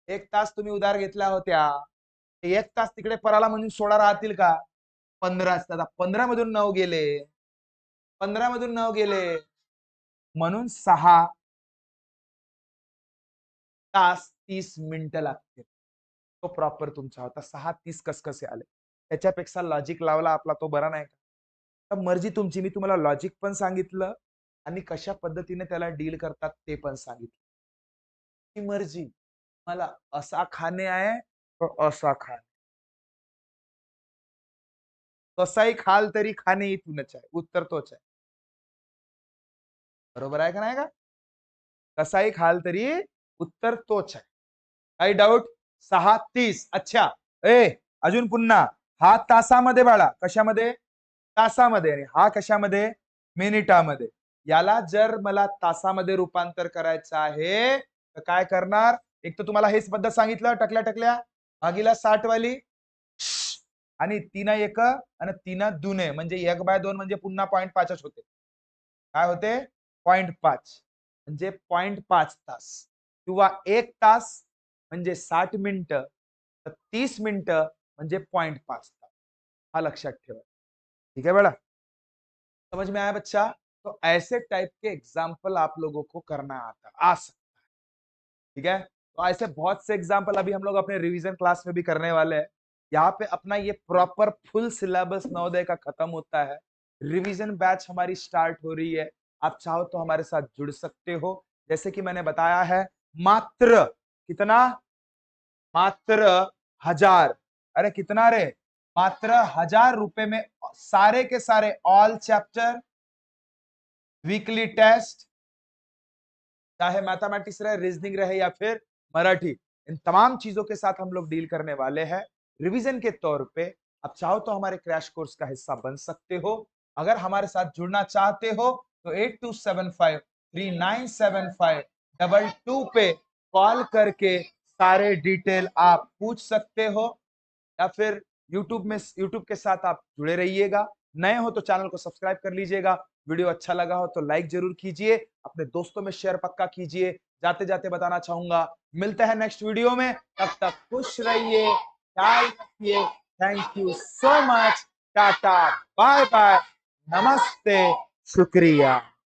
1 तास तुम्ही उधार घेतल्या होत्या. 1 तास तिकडे पराला म्हणून 16 राहतील का? 15 असतात. 15 मधून 9 गेले. 15 मधून 9 गेले. म्हणून 6 तास 30 मिनिटं लागतील. तो प्रॉपर तुमचा होता. 6:30 कसे आले? त्याच्यापेक्षा लॉजिक लावला आपला तो बरा नाही का? तर मर्जी तुमची. मी तुम्हाला लॉजिक पण सांगितलं आणि कशा पद्धतीने त्याला डील करतात ते पण सांगितलं. ती मर्जी. मला असा खाणे आहे तो असा खाणे. कसाही खाल तरी खाणे इथूनच आहे. उत्तर तोच आहे. बरोबर आहे का नाही का? कसाही खाल तरी उत्तर तोच आहे. काही डाऊट? 6:30. अच्छा. अजून पुन्हा हा तासामध्ये बाळा. कशामध्ये? तासामध्ये. आणि हा कशामध्ये? मिनिटामध्ये. याला जर मला तासामध्ये रूपांतर करायचं आहे तर काय करणार? एक तर तुम्हाला हेच पद्धत सांगितलं टकल्या टकल्या भागीला 60 वाली आणि 3 1 आणि 3 दुने म्हणजे 1/2 म्हणजे पुन्हा 0.5 होते. काय होते? 0.5 म्हणजे 0.5 तास किंवा 1 तास म्हणजे 60 मिनिटं तर 30 मिनिटं म्हणजे 0.5 तास. हा लक्षात ठेवा. ठीक है बेटा? समझ में आया बच्चा? तो ऐसे टाइप के एग्जाम्पल आप लोगों को करना आ सकता है. ठीक है? तो ऐसे बहुत से एग्जाम्पल अभी हम लोग अपने रिवीजन क्लास में भी करने वाले हैं. यहाँ पे अपना ये प्रॉपर फुल सिलेबस नवोदय का खत्म होता है. रिवीजन बैच हमारी स्टार्ट हो रही है. आप चाहो तो हमारे साथ जुड़ सकते हो. जैसे कि मैंने बताया है मात्र कितना? मात्र 1000. अरे कितना रे? मात्र 1000 रुपए में सारे के सारे ऑल चैप्टर, वीकली टेस्ट, चाहे मैथमेटिक्स रहे, रीजनिंग रहे या फिर मराठी, इन तमाम चीजों के साथ हम लोग डील करने वाले हैं. रिवीजन के तौर पे आप चाहो तो हमारे क्रैश कोर्स का हिस्सा बन सकते हो. अगर हमारे साथ जुड़ना चाहते हो तो 8275397522 पे कॉल करके सारे डिटेल आप पूछ सकते हो या फिर यूट्यूब के साथ आप जुड़े रहिएगा. नए हो तो चैनल को सब्सक्राइब कर लीजिएगा. वीडियो अच्छा लगा हो तो लाइक जरूर कीजिए. अपने दोस्तों में शेयर पक्का कीजिए. जाते जाते बताना चाहूंगा मिलते हैं नेक्स्ट वीडियो में. तब तक खुश रहिए, ख्याल रखिए. Thank you so much. Tata, bye bye, नमस्ते, शुक्रिया.